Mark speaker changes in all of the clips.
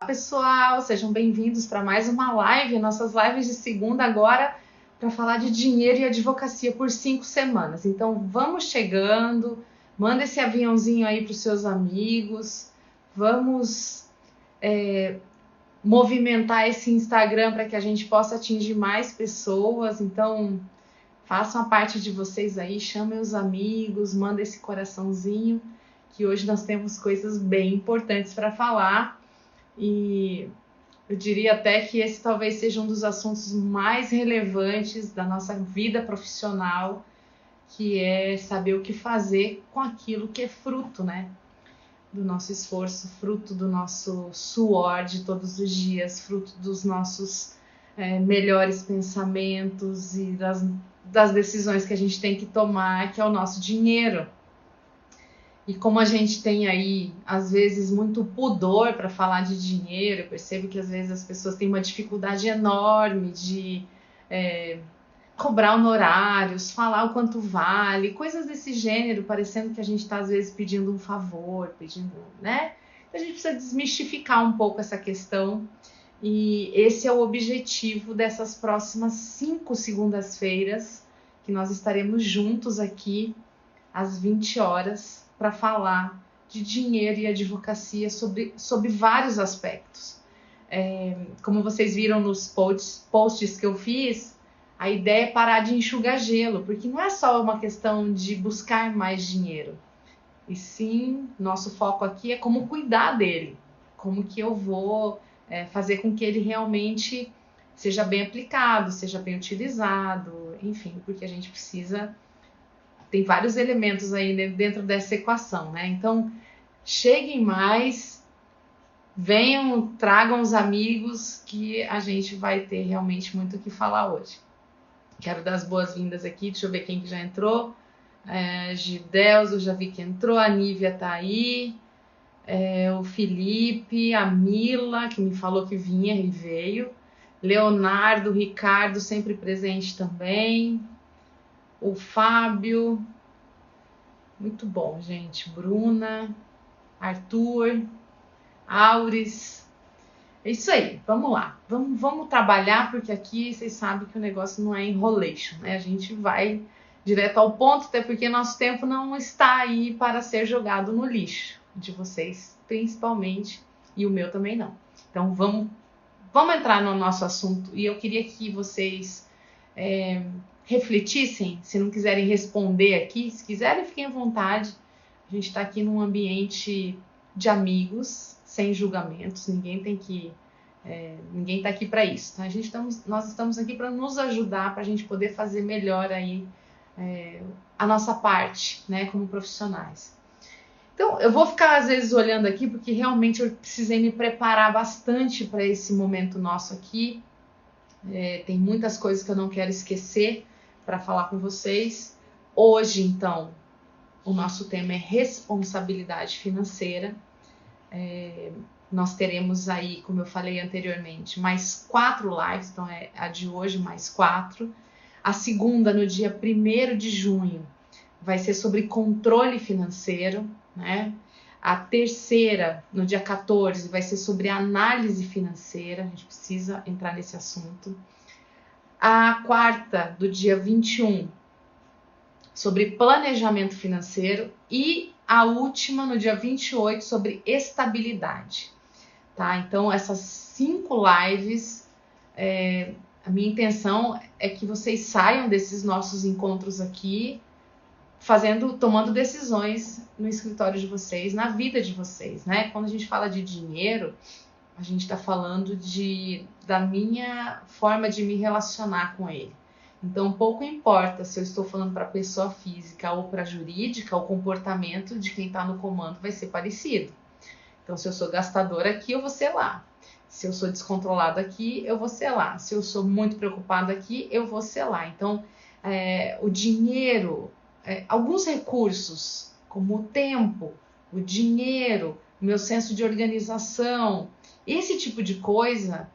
Speaker 1: Pessoal, sejam bem-vindos para mais uma live, nossas lives de segunda agora, para falar de dinheiro e advocacia por 5 semanas. Então vamos chegando, manda esse aviãozinho aí para os seus amigos, vamos movimentar esse Instagram para que a gente possa atingir mais pessoas. Então façam a parte de vocês aí, chamem os amigos, manda esse coraçãozinho, que hoje nós temos coisas bem importantes para falar. E eu diria até que esse talvez seja um dos assuntos mais relevantes da nossa vida profissional, que é saber o que fazer com aquilo que é fruto, né, do nosso esforço, fruto do nosso suor de todos os dias, fruto dos nossos melhores pensamentos e das decisões que a gente tem que tomar, que é o nosso dinheiro. E como a gente tem aí, às vezes, muito pudor para falar de dinheiro, eu percebo que às vezes as pessoas têm uma dificuldade enorme de cobrar honorários, falar o quanto vale, coisas desse gênero, parecendo que a gente está às vezes pedindo um favor, né? A gente precisa desmistificar um pouco essa questão, e esse é o objetivo dessas próximas 5 segundas-feiras, que nós estaremos juntos aqui às 20 horas, para falar de dinheiro e advocacia sobre vários aspectos. Como vocês viram nos posts que eu fiz, a ideia é parar de enxugar gelo, porque não é só uma questão de buscar mais dinheiro, e sim, nosso foco aqui é como cuidar dele, como que eu vou fazer com que ele realmente seja bem aplicado, seja bem utilizado, enfim, porque a gente precisa... Tem vários elementos aí dentro dessa equação, né? Então, cheguem mais, venham, tragam os amigos, que a gente vai ter realmente muito o que falar hoje. Quero dar as boas-vindas aqui, deixa eu ver quem que já entrou. Gidelso, eu já vi que entrou, a Nívia tá aí, o Felipe, a Mila, que me falou que vinha e veio, Leonardo, Ricardo, sempre presente também, o Fábio, muito bom, gente. Bruna, Arthur, Auris. É isso aí, vamos lá. Vamos trabalhar, porque aqui vocês sabem que o negócio não é enrolation, né? A gente vai direto ao ponto, até porque nosso tempo não está aí para ser jogado no lixo, de vocês principalmente, e o meu também não. Então vamos entrar no nosso assunto, e eu queria que vocês refletissem. Se não quiserem responder aqui, se quiserem, fiquem à vontade. A gente está aqui num ambiente de amigos, sem julgamentos, ninguém está aqui para isso, tá? Nós estamos aqui para nos ajudar, para a gente poder fazer melhor aí a nossa parte, né, como profissionais. Então, eu vou ficar às vezes olhando aqui, porque realmente eu precisei me preparar bastante para esse momento nosso aqui. Tem muitas coisas que eu não quero esquecer para falar com vocês. Hoje, então, o nosso tema é responsabilidade financeira. Nós teremos aí, como eu falei anteriormente, mais 4 lives, então é a de hoje mais 4. A segunda, no dia 1º de junho, vai ser sobre controle financeiro, né? A terceira, no dia 14, vai ser sobre análise financeira, a gente precisa entrar nesse assunto. A quarta, do dia 21, sobre planejamento financeiro. E a última, no dia 28, sobre estabilidade. Tá? Então, essas 5 lives, a minha intenção é que vocês saiam desses nossos encontros aqui, tomando decisões no escritório de vocês, na vida de vocês, né? Quando a gente fala de dinheiro, a gente está falando da minha forma de me relacionar com ele. Então, pouco importa se eu estou falando para pessoa física ou para jurídica, o comportamento de quem está no comando vai ser parecido. Então, se eu sou gastador aqui, eu vou ser lá. Se eu sou descontrolado aqui, eu vou ser lá. Se eu sou muito preocupado aqui, eu vou ser lá. Então, o dinheiro, alguns recursos, como o tempo, o dinheiro, o meu senso de organização, esse tipo de coisa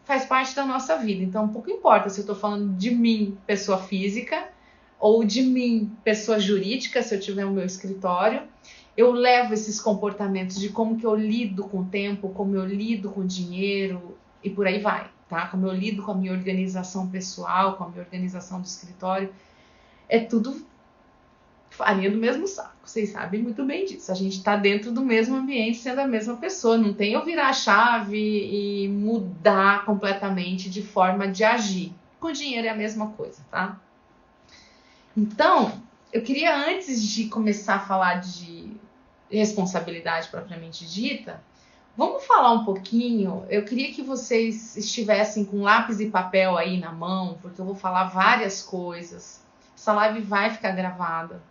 Speaker 1: faz parte da nossa vida. Então, pouco importa se eu estou falando de mim, pessoa física, ou de mim, pessoa jurídica, se eu tiver o meu escritório. eu levo esses comportamentos de como que eu lido com o tempo, como eu lido com o dinheiro e por aí vai, tá? Como eu lido com a minha organização pessoal, com a minha organização do escritório, é tudo farinha do mesmo saco. Vocês sabem muito bem disso. A gente está dentro do mesmo ambiente, sendo a mesma pessoa. Não tem eu virar a chave e mudar completamente de forma de agir. Com dinheiro é a mesma coisa, tá? Então, eu queria, antes de começar a falar de responsabilidade propriamente dita, vamos falar um pouquinho. Eu queria que vocês estivessem com lápis e papel aí na mão, porque eu vou falar várias coisas. Essa live vai ficar gravada.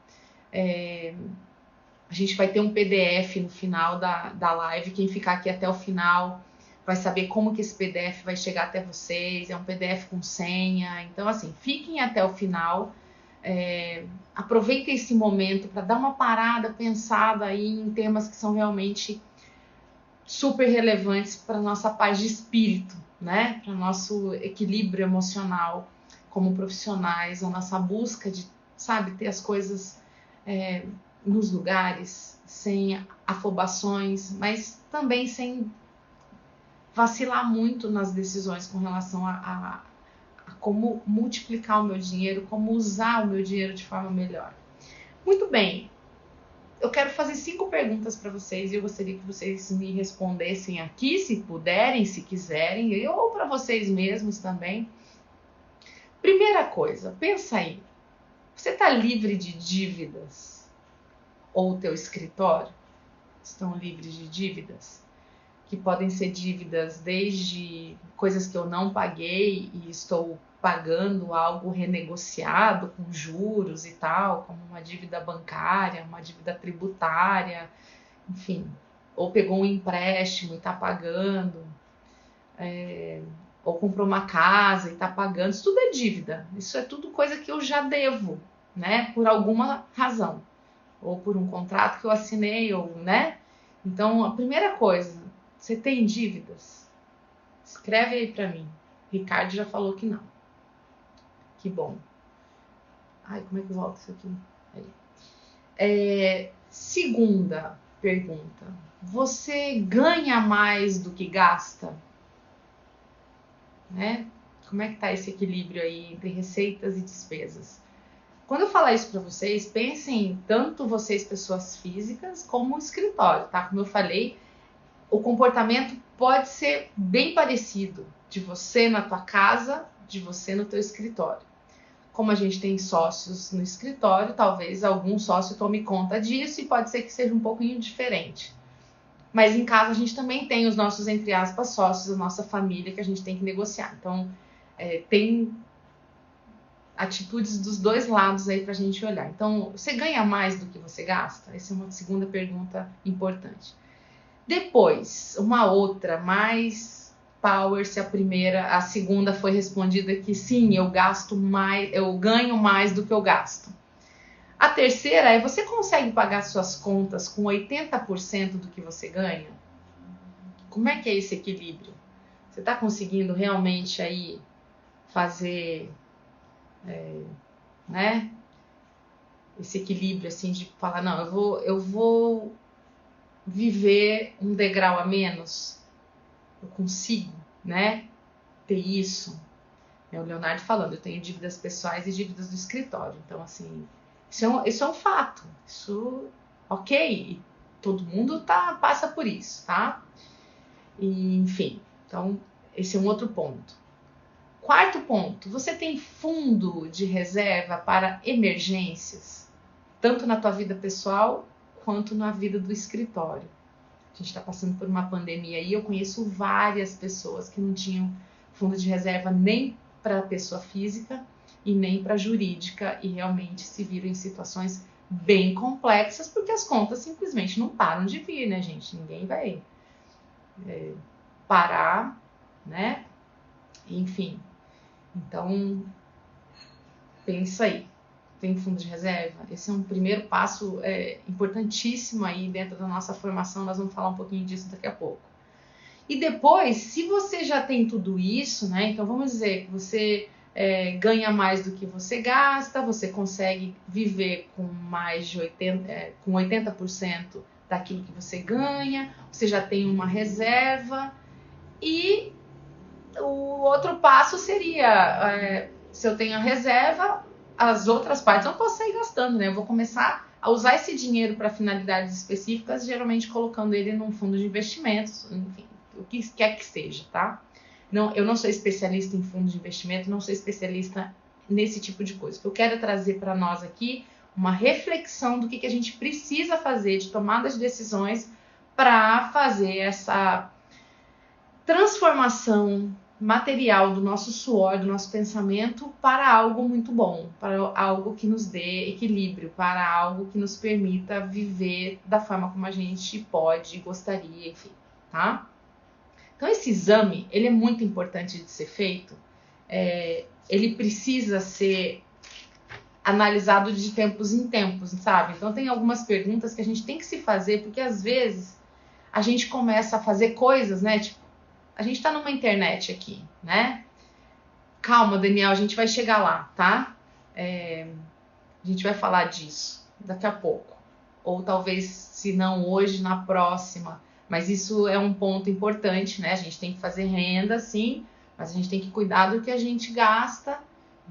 Speaker 1: A gente vai ter um PDF no final da live. Quem ficar aqui até o final vai saber como que esse PDF vai chegar até vocês. É um PDF com senha. Então, assim, fiquem até o final. Aproveitem esse momento para dar uma parada, pensada aí em temas que são realmente super relevantes para a nossa paz de espírito, né? Para o nosso equilíbrio emocional como profissionais, a nossa busca de, sabe, ter as coisas nos lugares, sem afobações, mas também sem vacilar muito nas decisões com relação a como multiplicar o meu dinheiro, como usar o meu dinheiro de forma melhor. Muito bem, eu quero fazer 5 perguntas para vocês e eu gostaria que vocês me respondessem aqui, se puderem, se quiserem, ou para vocês mesmos também. Primeira coisa, pensa aí, você está livre de dívidas? Ou o teu escritório estão livres de dívidas? Que podem ser dívidas desde coisas que eu não paguei e estou pagando algo renegociado com juros e tal, como uma dívida bancária, uma dívida tributária, enfim, ou pegou um empréstimo e está pagando, ou comprou uma casa e está pagando, isso tudo é dívida, isso é tudo coisa que eu já devo, né, por alguma razão, ou por um contrato que eu assinei, ou, né? Então, a primeira coisa, você tem dívidas? Escreve aí pra mim. Ricardo já falou que não. Que bom. Ai, como é que volta isso aqui? Aí. Segunda pergunta. Você ganha mais do que gasta? Né? Como é que tá esse equilíbrio aí entre receitas e despesas? Quando eu falar isso para vocês, pensem tanto vocês, pessoas físicas, como o escritório, tá? Como eu falei, o comportamento pode ser bem parecido de você na tua casa, de você no teu escritório. Como a gente tem sócios no escritório, talvez algum sócio tome conta disso e pode ser que seja um pouquinho diferente. Mas em casa a gente também tem os nossos, entre aspas, sócios, a nossa família que a gente tem que negociar. Então, tem atitudes dos dois lados aí pra gente olhar. Então, você ganha mais do que você gasta? Essa é uma segunda pergunta importante. Depois, uma outra, mais power, se a segunda foi respondida que sim, eu gasto mais, eu ganho mais do que eu gasto. A terceira é, você consegue pagar suas contas com 80% do que você ganha? Como é que é esse equilíbrio? Você está conseguindo realmente aí fazer, né? Esse equilíbrio assim de falar, não, eu vou viver um degrau a menos, eu consigo, né, ter isso. É o Leonardo falando, eu tenho dívidas pessoais e dívidas do escritório, então assim, isso é um fato, isso, ok, todo mundo passa por isso, tá? E, enfim, então esse é um outro ponto. Quarto ponto, você tem fundo de reserva para emergências, tanto na tua vida pessoal quanto na vida do escritório. A gente está passando por uma pandemia e eu conheço várias pessoas que não tinham fundo de reserva nem para a pessoa física e nem para a jurídica e realmente se viram em situações bem complexas porque as contas simplesmente não param de vir, né, gente? Ninguém vai parar, né? Enfim, então pensa aí. Tem fundo de reserva? Esse é um primeiro passo importantíssimo aí dentro da nossa formação, nós vamos falar um pouquinho disso daqui a pouco. E depois, se você já tem tudo isso, né, então vamos dizer que você ganha mais do que você gasta, você consegue viver com mais de 80% daquilo que você ganha, você já tem uma reserva. E o outro passo seria, se eu tenho a reserva, as outras partes eu não posso sair gastando, né? Eu vou começar a usar esse dinheiro para finalidades específicas, geralmente colocando ele num fundo de investimentos, enfim, o que quer que seja, tá? Não, eu não sou especialista em fundos de investimento, não sou especialista nesse tipo de coisa. O que eu quero trazer para nós aqui uma reflexão do que a gente precisa fazer de tomada de decisões para fazer essa transformação material do nosso suor, do nosso pensamento para algo muito bom, para algo que nos dê equilíbrio, para algo que nos permita viver da forma como a gente pode, gostaria, enfim, tá? Então esse exame, ele é muito importante de ser feito, ele precisa ser analisado de tempos em tempos, sabe? Então tem algumas perguntas que a gente tem que se fazer, porque às vezes a gente começa a fazer coisas, né? Tipo, a gente tá numa internet aqui, né? Calma, Daniel, a gente vai chegar lá, tá? A gente vai falar disso daqui a pouco. Ou talvez, se não hoje, na próxima. Mas isso é um ponto importante, né? A gente tem que fazer renda, sim, mas a gente tem que cuidar do que a gente gasta.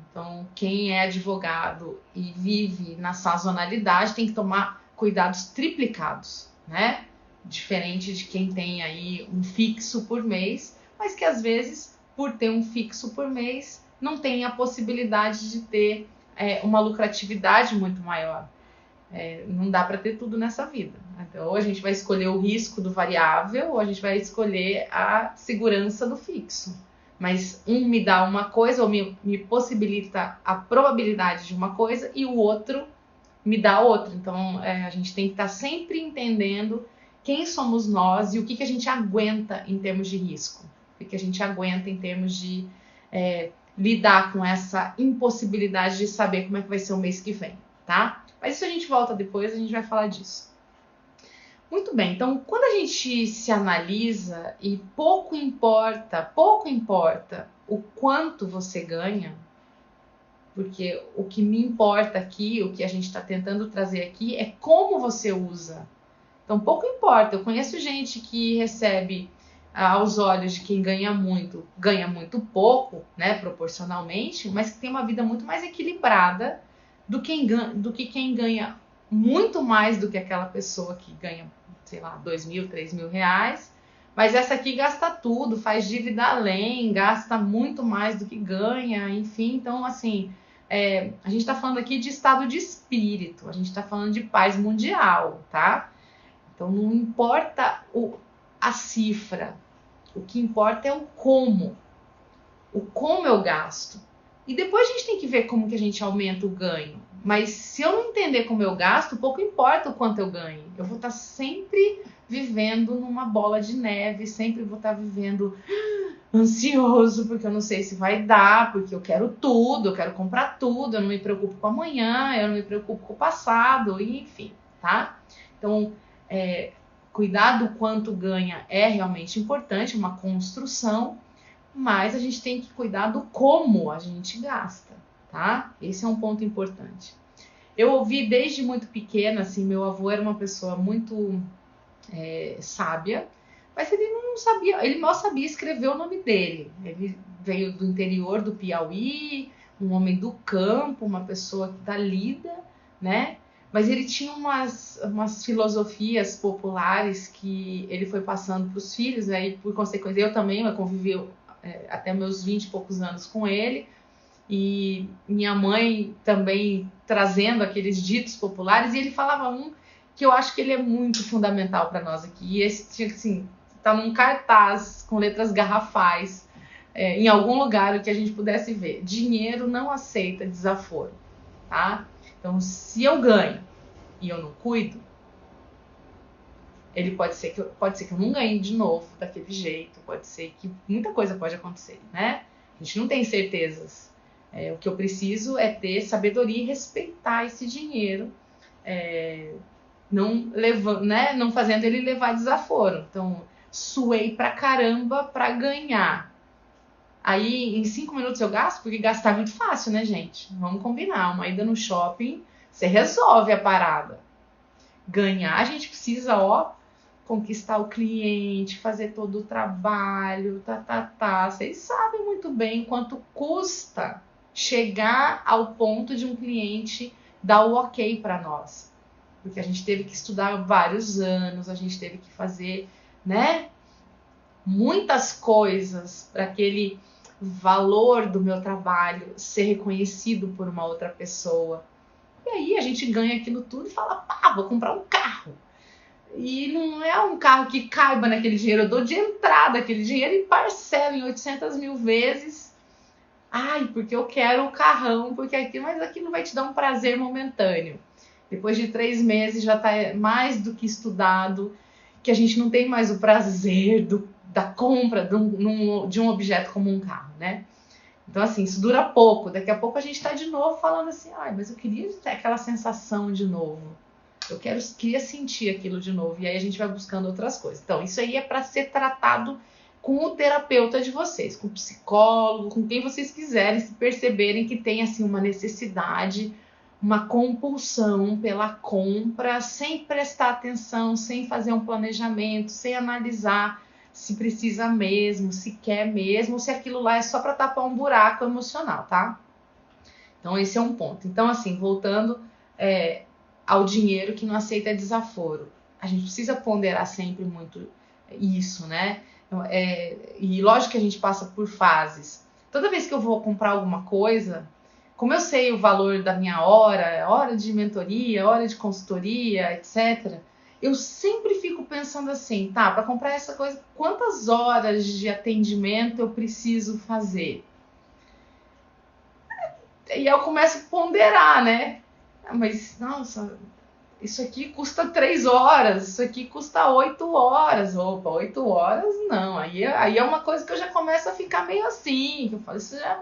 Speaker 1: Então, quem é advogado e vive na sazonalidade tem que tomar cuidados triplicados, né? Diferente de quem tem aí um fixo por mês, mas que às vezes, por ter um fixo por mês, não tem a possibilidade de ter uma lucratividade muito maior. Não dá para ter tudo nessa vida. Então, ou a gente vai escolher o risco do variável, ou a gente vai escolher a segurança do fixo. Mas um me dá uma coisa, ou me possibilita a probabilidade de uma coisa, e o outro me dá outra. Então, a gente tem que estar sempre entendendo quem somos nós e o que a gente aguenta em termos de risco. O que a gente aguenta em termos de lidar com essa impossibilidade de saber como é que vai ser o mês que vem, tá? Mas isso a gente volta depois, a gente vai falar disso. Muito bem, então quando a gente se analisa e pouco importa o quanto você ganha, porque o que me importa aqui, o que a gente está tentando trazer aqui é como você usa. Então pouco importa, eu conheço gente que recebe aos olhos de quem ganha muito pouco, né, proporcionalmente, mas que tem uma vida muito mais equilibrada do que quem ganha muito mais do que aquela pessoa que ganha, sei lá, 2.000, 3.000 reais, mas essa aqui gasta tudo, faz dívida além, gasta muito mais do que ganha, enfim, então assim, a gente está falando aqui de estado de espírito, a gente está falando de paz mundial, tá? Então não importa a cifra, o que importa é o como eu gasto. E depois a gente tem que ver como que a gente aumenta o ganho. Mas se eu não entender como eu gasto, pouco importa o quanto eu ganho. Eu vou estar sempre vivendo numa bola de neve, sempre vou estar vivendo ansioso, porque eu não sei se vai dar, porque eu quero tudo, eu quero comprar tudo, eu não me preocupo com amanhã, eu não me preocupo com o passado, enfim, tá? Então, cuidar do quanto ganha é realmente importante, uma construção, mas a gente tem que cuidar do como a gente gasta, tá? Esse é um ponto importante. Eu ouvi desde muito pequena, assim, meu avô era uma pessoa muito sábia, mas ele não sabia, ele mal sabia escrever o nome dele. Ele veio do interior do Piauí, um homem do campo, uma pessoa da lida, né? Mas ele tinha umas filosofias populares que ele foi passando para os filhos, aí por consequência eu também convivi até meus 20 e poucos anos com ele, e minha mãe também trazendo aqueles ditos populares, e ele falava um que eu acho que ele é muito fundamental para nós aqui, e esse tinha assim, tá num cartaz com letras garrafais, em algum lugar que a gente pudesse ver: dinheiro não aceita desaforo, tá? Então, se eu ganho e eu não cuido, pode ser que eu não ganhe de novo daquele jeito, pode ser que muita coisa pode acontecer, né? A gente não tem certezas. O que eu preciso é ter sabedoria e respeitar esse dinheiro, não fazendo ele levar desaforo. Então, suei pra caramba pra ganhar. Aí em 5 minutos eu gasto, porque gastar é muito fácil, né, gente? Vamos combinar, uma ida no shopping, você resolve a parada. Ganhar, a gente precisa, conquistar o cliente, fazer todo o trabalho, Vocês sabem muito bem quanto custa chegar ao ponto de um cliente dar o ok para nós. Porque a gente teve que estudar vários anos, a gente teve que fazer, né, muitas coisas para aquele valor do meu trabalho ser reconhecido por uma outra pessoa. E aí a gente ganha aquilo tudo e fala, vou comprar um carro. E não é um carro que caiba naquele dinheiro, eu dou de entrada aquele dinheiro e parcelo em 800 mil vezes. Ai, porque eu quero o carrão, mas aquilo vai te dar um prazer momentâneo. Depois de 3 meses já está mais do que estudado, que a gente não tem mais o prazer da compra de um objeto como um carro, né? Então, assim, isso dura pouco. Daqui a pouco a gente está de novo falando assim, mas eu queria ter aquela sensação de novo. Queria sentir aquilo de novo. E aí a gente vai buscando outras coisas. Então, isso aí é para ser tratado com o terapeuta de vocês, com o psicólogo, com quem vocês quiserem, se perceberem que tem, assim, uma necessidade, uma compulsão pela compra, sem prestar atenção, sem fazer um planejamento, sem analisar se precisa mesmo, se quer mesmo, ou se aquilo lá é só para tapar um buraco emocional, tá? Então, esse é um ponto. Então, assim, voltando ao dinheiro que não aceita desaforo. A gente precisa ponderar sempre muito isso, né? E lógico que a gente passa por fases. Toda vez que eu vou comprar alguma coisa, como eu sei o valor da minha hora de mentoria, hora de consultoria, etc., eu sempre fico pensando assim, para comprar essa coisa, quantas horas de atendimento eu preciso fazer? E eu começo a ponderar, né? Mas, nossa, isso aqui custa 3 horas, isso aqui custa 8 horas. Opa, 8 horas não. Aí é uma coisa que eu já começo a ficar meio assim, que eu falo, isso já...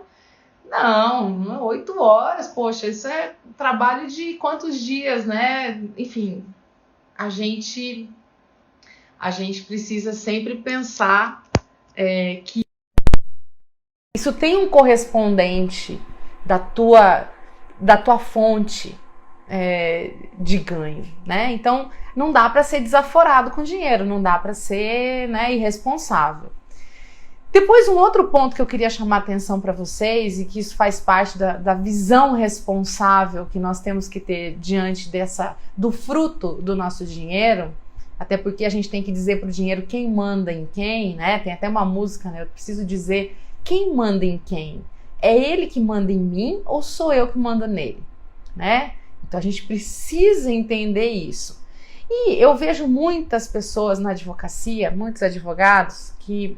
Speaker 1: Não, 8 horas, poxa, isso é trabalho de quantos dias, né? Enfim, a gente precisa sempre pensar que isso tem um correspondente da tua fonte de ganho, né? Então, não dá para ser desaforado com dinheiro, não dá para ser, né, irresponsável. Depois, um outro ponto que eu queria chamar a atenção para vocês, e que isso faz parte da visão responsável que nós temos que ter diante do fruto do nosso dinheiro, até porque a gente tem que dizer para o dinheiro quem manda em quem, né? Tem até uma música, né? Eu preciso dizer quem manda em quem. É ele que manda em mim ou sou eu que mando nele, né? Então a gente precisa entender isso. E eu vejo muitas pessoas na advocacia, muitos advogados que,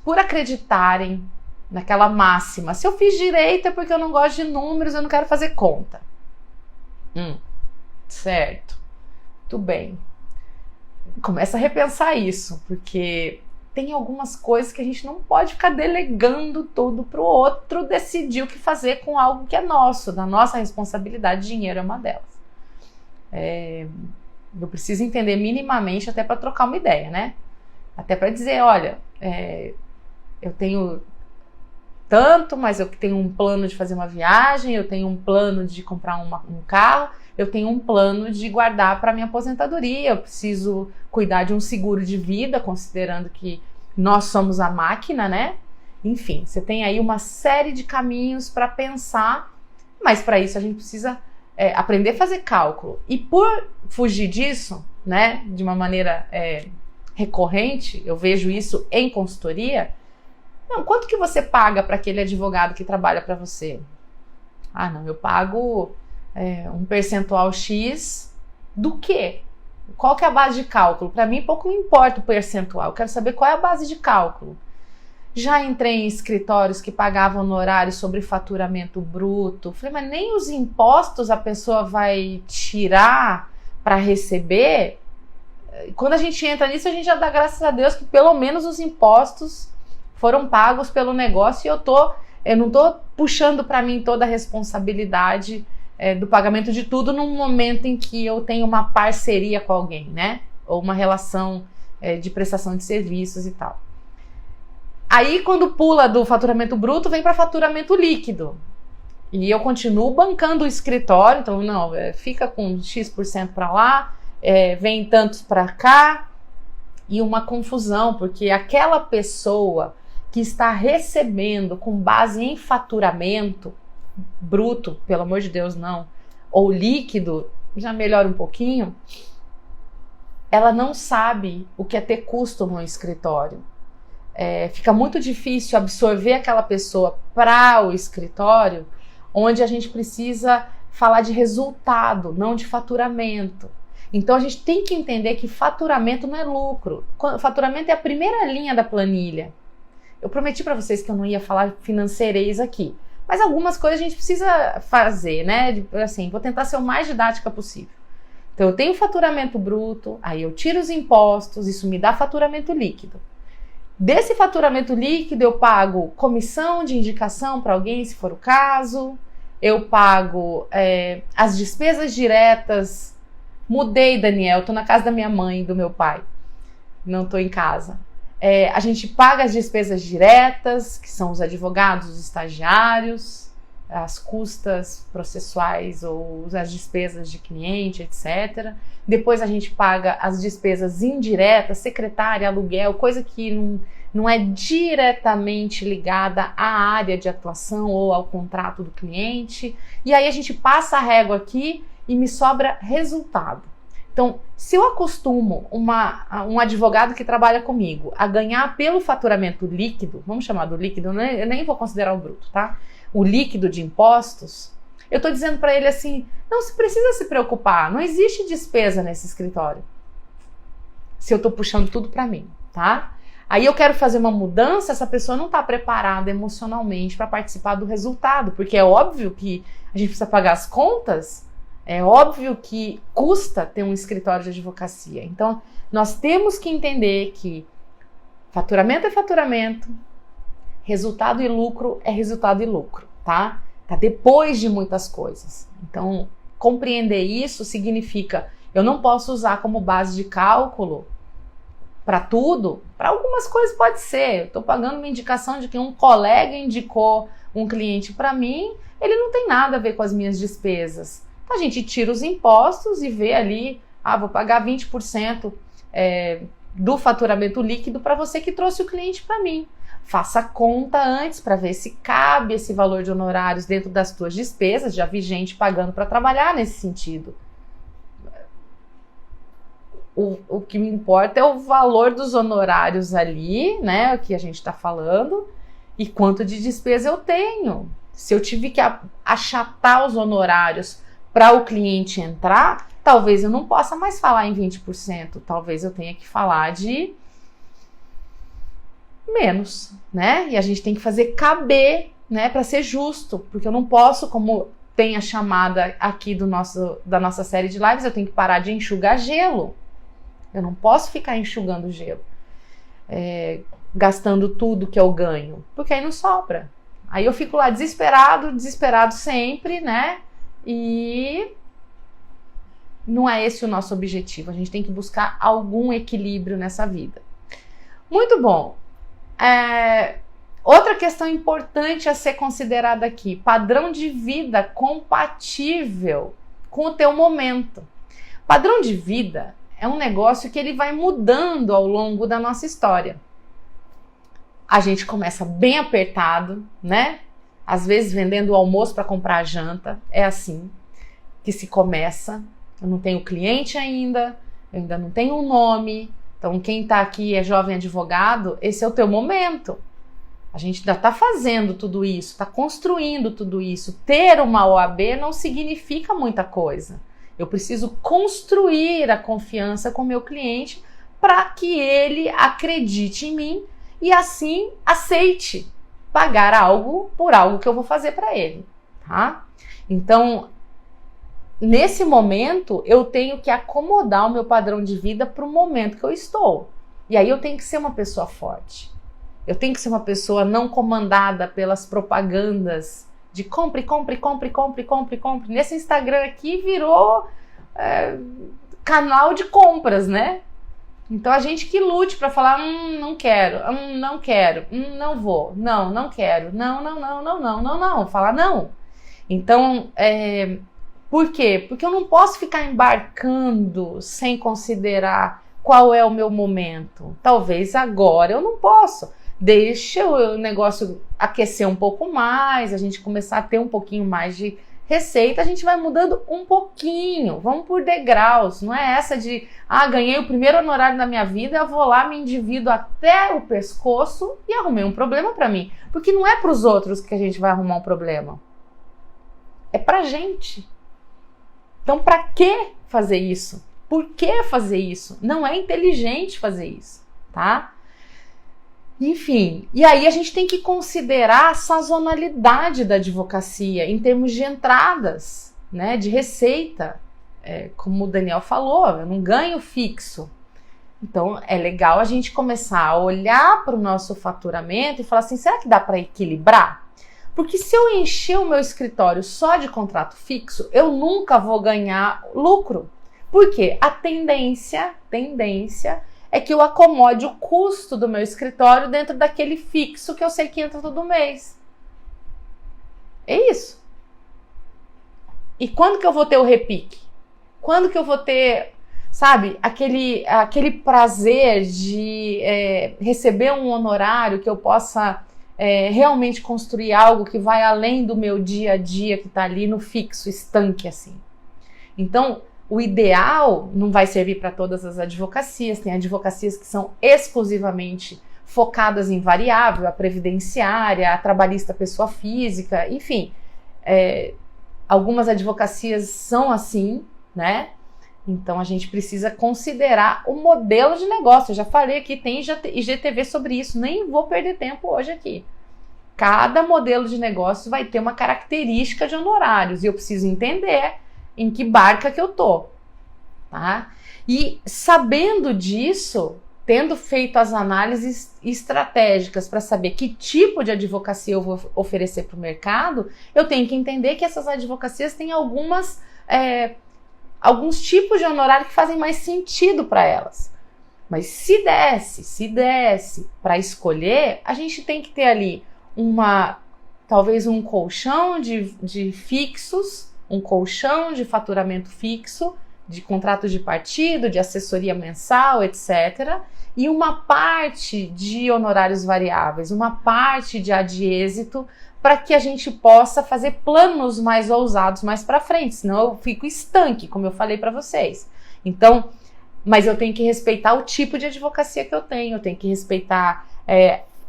Speaker 1: por acreditarem naquela máxima, se eu fiz direito é porque eu não gosto de números, eu não quero fazer conta. Certo, tudo bem. Começa a repensar isso, porque tem algumas coisas que a gente não pode ficar delegando tudo para o outro decidir o que fazer com algo que é nosso, da nossa responsabilidade. Dinheiro é uma delas. Eu preciso entender minimamente até para trocar uma ideia, né? Até para dizer, olha, eu tenho tanto, mas eu tenho um plano de fazer uma viagem, eu tenho um plano de comprar um carro, eu tenho um plano de guardar para minha aposentadoria, eu preciso cuidar de um seguro de vida, considerando que nós somos a máquina, né? Enfim, você tem aí uma série de caminhos para pensar, mas para isso a gente precisa aprender a fazer cálculo. E por fugir disso, né, de uma maneira recorrente, eu vejo isso em consultoria. Não, quanto que você paga para aquele advogado que trabalha para você? Não, eu pago um percentual X do quê? Qual que é a base de cálculo? Para mim, pouco me importa o percentual. Eu quero saber qual é a base de cálculo. Já entrei em escritórios que pagavam honorário sobre faturamento bruto. Falei, mas nem os impostos a pessoa vai tirar para receber? Quando a gente entra nisso, a gente já dá graças a Deus que pelo menos os impostos foram pagos pelo negócio, e eu não estou puxando para mim toda a responsabilidade do pagamento de tudo num momento em que eu tenho uma parceria com alguém, né? Ou uma relação de prestação de serviços e tal. Aí, quando pula do faturamento bruto, vem para faturamento líquido. E eu continuo bancando o escritório, então não, fica com X% para lá, vem tantos para cá, e uma confusão, porque aquela pessoa que está recebendo com base em faturamento bruto, pelo amor de Deus, não, ou líquido, já melhora um pouquinho, ela não sabe o que é ter custo no escritório. Fica muito difícil absorver aquela pessoa para o escritório, onde a gente precisa falar de resultado, não de faturamento. Então a gente tem que entender que faturamento não é lucro. Faturamento é a primeira linha da planilha. Eu prometi para vocês que eu não ia falar financeirês aqui, mas algumas coisas a gente precisa fazer, né? Assim, vou tentar ser o mais didática possível. Então eu tenho faturamento bruto, aí eu tiro os impostos, isso me dá faturamento líquido. Desse faturamento líquido eu pago comissão de indicação para alguém, se for o caso, eu pago as despesas diretas. Mudei, Daniel, estou na casa da minha mãe e do meu pai, não estou em casa. A gente paga as despesas diretas, que são os advogados, os estagiários, as custas processuais ou as despesas de cliente, etc. Depois a gente paga as despesas indiretas, secretária, aluguel, coisa que não é diretamente ligada à área de atuação ou ao contrato do cliente. E aí a gente passa a régua aqui e me sobra resultado. Então, se eu acostumo um advogado que trabalha comigo a ganhar pelo faturamento líquido, vamos chamar do líquido, eu nem vou considerar o bruto, tá? O líquido de impostos, eu tô dizendo para ele assim, não se precisa se preocupar, não existe despesa nesse escritório. Se eu tô puxando tudo para mim, tá? Aí eu quero fazer uma mudança, essa pessoa não tá preparada emocionalmente para participar do resultado, porque é óbvio que a gente precisa pagar as contas. É óbvio que custa ter um escritório de advocacia. Então, nós temos que entender que faturamento é faturamento, resultado e lucro é resultado e lucro, tá? Tá depois de muitas coisas. Então, compreender isso significa, eu não posso usar como base de cálculo para tudo. Para algumas coisas pode ser. Eu estou pagando uma indicação de que um colega indicou um cliente para mim, ele não tem nada a ver com as minhas despesas. Então a gente tira os impostos e vê ali, vou pagar 20% do faturamento líquido para você que trouxe o cliente para mim. Faça conta antes para ver se cabe esse valor de honorários dentro das tuas despesas. Já vi gente pagando para trabalhar nesse sentido. O que me importa é o valor dos honorários ali, né, o que a gente está falando, e quanto de despesa eu tenho. Se eu tive que achatar os honorários para o cliente entrar, talvez eu não possa mais falar em 20%, talvez eu tenha que falar de menos, né? E a gente tem que fazer caber, né, para ser justo, porque eu não posso, como tem a chamada aqui da nossa série de lives, eu tenho que parar de enxugar gelo. Eu não posso ficar enxugando gelo, gastando tudo que eu ganho, porque aí não sobra. Aí eu fico lá desesperado sempre, né? E não é esse o nosso objetivo. A gente tem que buscar algum equilíbrio nessa vida. Muito bom. Outra questão importante a ser considerada aqui: padrão de vida compatível com o teu momento. Padrão de vida é um negócio que ele vai mudando ao longo da nossa história. A gente começa bem apertado, né? Às vezes vendendo o almoço para comprar a janta. É assim que se começa. Eu não tenho cliente ainda, eu ainda não tenho um nome. Então quem está aqui é jovem advogado, esse é o teu momento. A gente ainda está fazendo tudo isso, está construindo tudo isso. Ter uma OAB não significa muita coisa. Eu preciso construir a confiança com o meu cliente para que ele acredite em mim e assim aceite pagar algo por algo que eu vou fazer para ele, tá? Então, nesse momento, eu tenho que acomodar o meu padrão de vida para o momento que eu estou. E aí eu tenho que ser uma pessoa forte. Eu tenho que ser uma pessoa não comandada pelas propagandas de compre, compre, compre, compre, compre, compre. Nesse Instagram aqui virou canal de compras, né? Então a gente que lute para falar, não quero, não quero, não vou, não quero, não, falar não. Então, por quê? Porque eu não posso ficar embarcando sem considerar qual é o meu momento. Talvez agora eu não posso. Deixa o negócio aquecer um pouco mais, a gente começar a ter um pouquinho mais de receita, a gente vai mudando um pouquinho, vamos por degraus, não é essa de, ganhei o primeiro honorário da minha vida, eu vou lá, me endivido até o pescoço e arrumei um problema para mim, porque não é para os outros que a gente vai arrumar um problema, é pra gente. Então para que fazer isso? Por que fazer isso? Não é inteligente fazer isso, tá? Enfim, e aí a gente tem que considerar a sazonalidade da advocacia em termos de entradas, né, de receita. Como o Daniel falou, eu não ganho fixo. Então é legal a gente começar a olhar para o nosso faturamento e falar assim, será que dá para equilibrar? Porque se eu encher o meu escritório só de contrato fixo, eu nunca vou ganhar lucro. Por quê? A tendência é que eu acomode o custo do meu escritório dentro daquele fixo que eu sei que entra todo mês. É isso. E quando que eu vou ter o repique? Quando que eu vou ter, sabe, aquele prazer de receber um honorário que eu possa realmente construir algo que vai além do meu dia a dia que está ali no fixo, estanque assim. Então, o ideal não vai servir para todas as advocacias, tem advocacias que são exclusivamente focadas em variável, a previdenciária, a trabalhista pessoa física, enfim, algumas advocacias são assim, né? Então a gente precisa considerar o modelo de negócio. Eu já falei aqui, tem IGTV sobre isso, nem vou perder tempo hoje aqui. Cada modelo de negócio vai ter uma característica de honorários e eu preciso entender em que barca que eu tô, tá? E sabendo disso, tendo feito as análises estratégicas para saber que tipo de advocacia eu vou oferecer para o mercado, eu tenho que entender que essas advocacias têm alguns tipos de honorário que fazem mais sentido para elas. Mas se desse para escolher, a gente tem que ter ali talvez um colchão de fixos, um colchão de faturamento fixo, de contratos de partido, de assessoria mensal, etc. E uma parte de honorários variáveis, uma parte de ad êxito, para que a gente possa fazer planos mais ousados mais para frente, senão eu fico estanque, como eu falei para vocês. Então, mas eu tenho que respeitar o tipo de advocacia que eu tenho que respeitar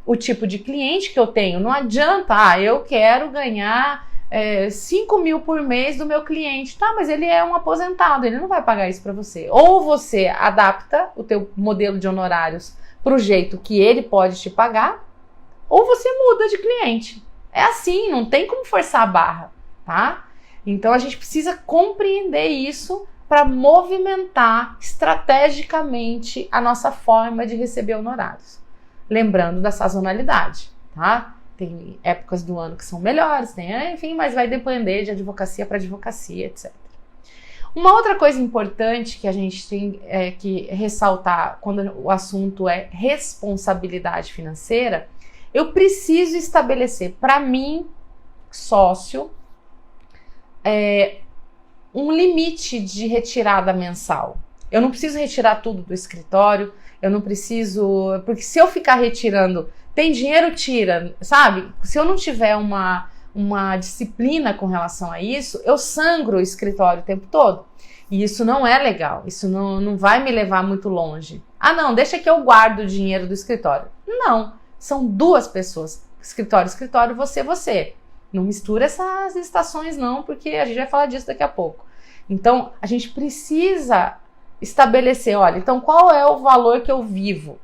Speaker 1: o tipo de cliente que eu tenho. Não adianta, eu quero ganhar 5 mil por mês do meu cliente. Tá, mas ele é um aposentado, ele não vai pagar isso para você. Ou você adapta o teu modelo de honorários para o jeito que ele pode te pagar, ou você muda de cliente. É assim, não tem como forçar a barra, tá? Então a gente precisa compreender isso para movimentar estrategicamente a nossa forma de receber honorários. Lembrando da sazonalidade, tá? Tem épocas do ano que são melhores, enfim, mas vai depender de advocacia para advocacia, etc. Uma outra coisa importante que a gente tem que ressaltar quando o assunto é responsabilidade financeira, eu preciso estabelecer para mim, sócio, um limite de retirada mensal. Eu não preciso retirar tudo do escritório, eu não preciso... Porque se eu ficar retirando, tem dinheiro, tira, sabe? Se eu não tiver uma disciplina com relação a isso, eu sangro o escritório o tempo todo. E isso não é legal, isso não vai me levar muito longe. Não, deixa que eu guardo o dinheiro do escritório. Não, são duas pessoas. Escritório, você. Não mistura essas estações não, porque a gente vai falar disso daqui a pouco. Então, a gente precisa estabelecer, olha, então qual é o valor que eu vivo?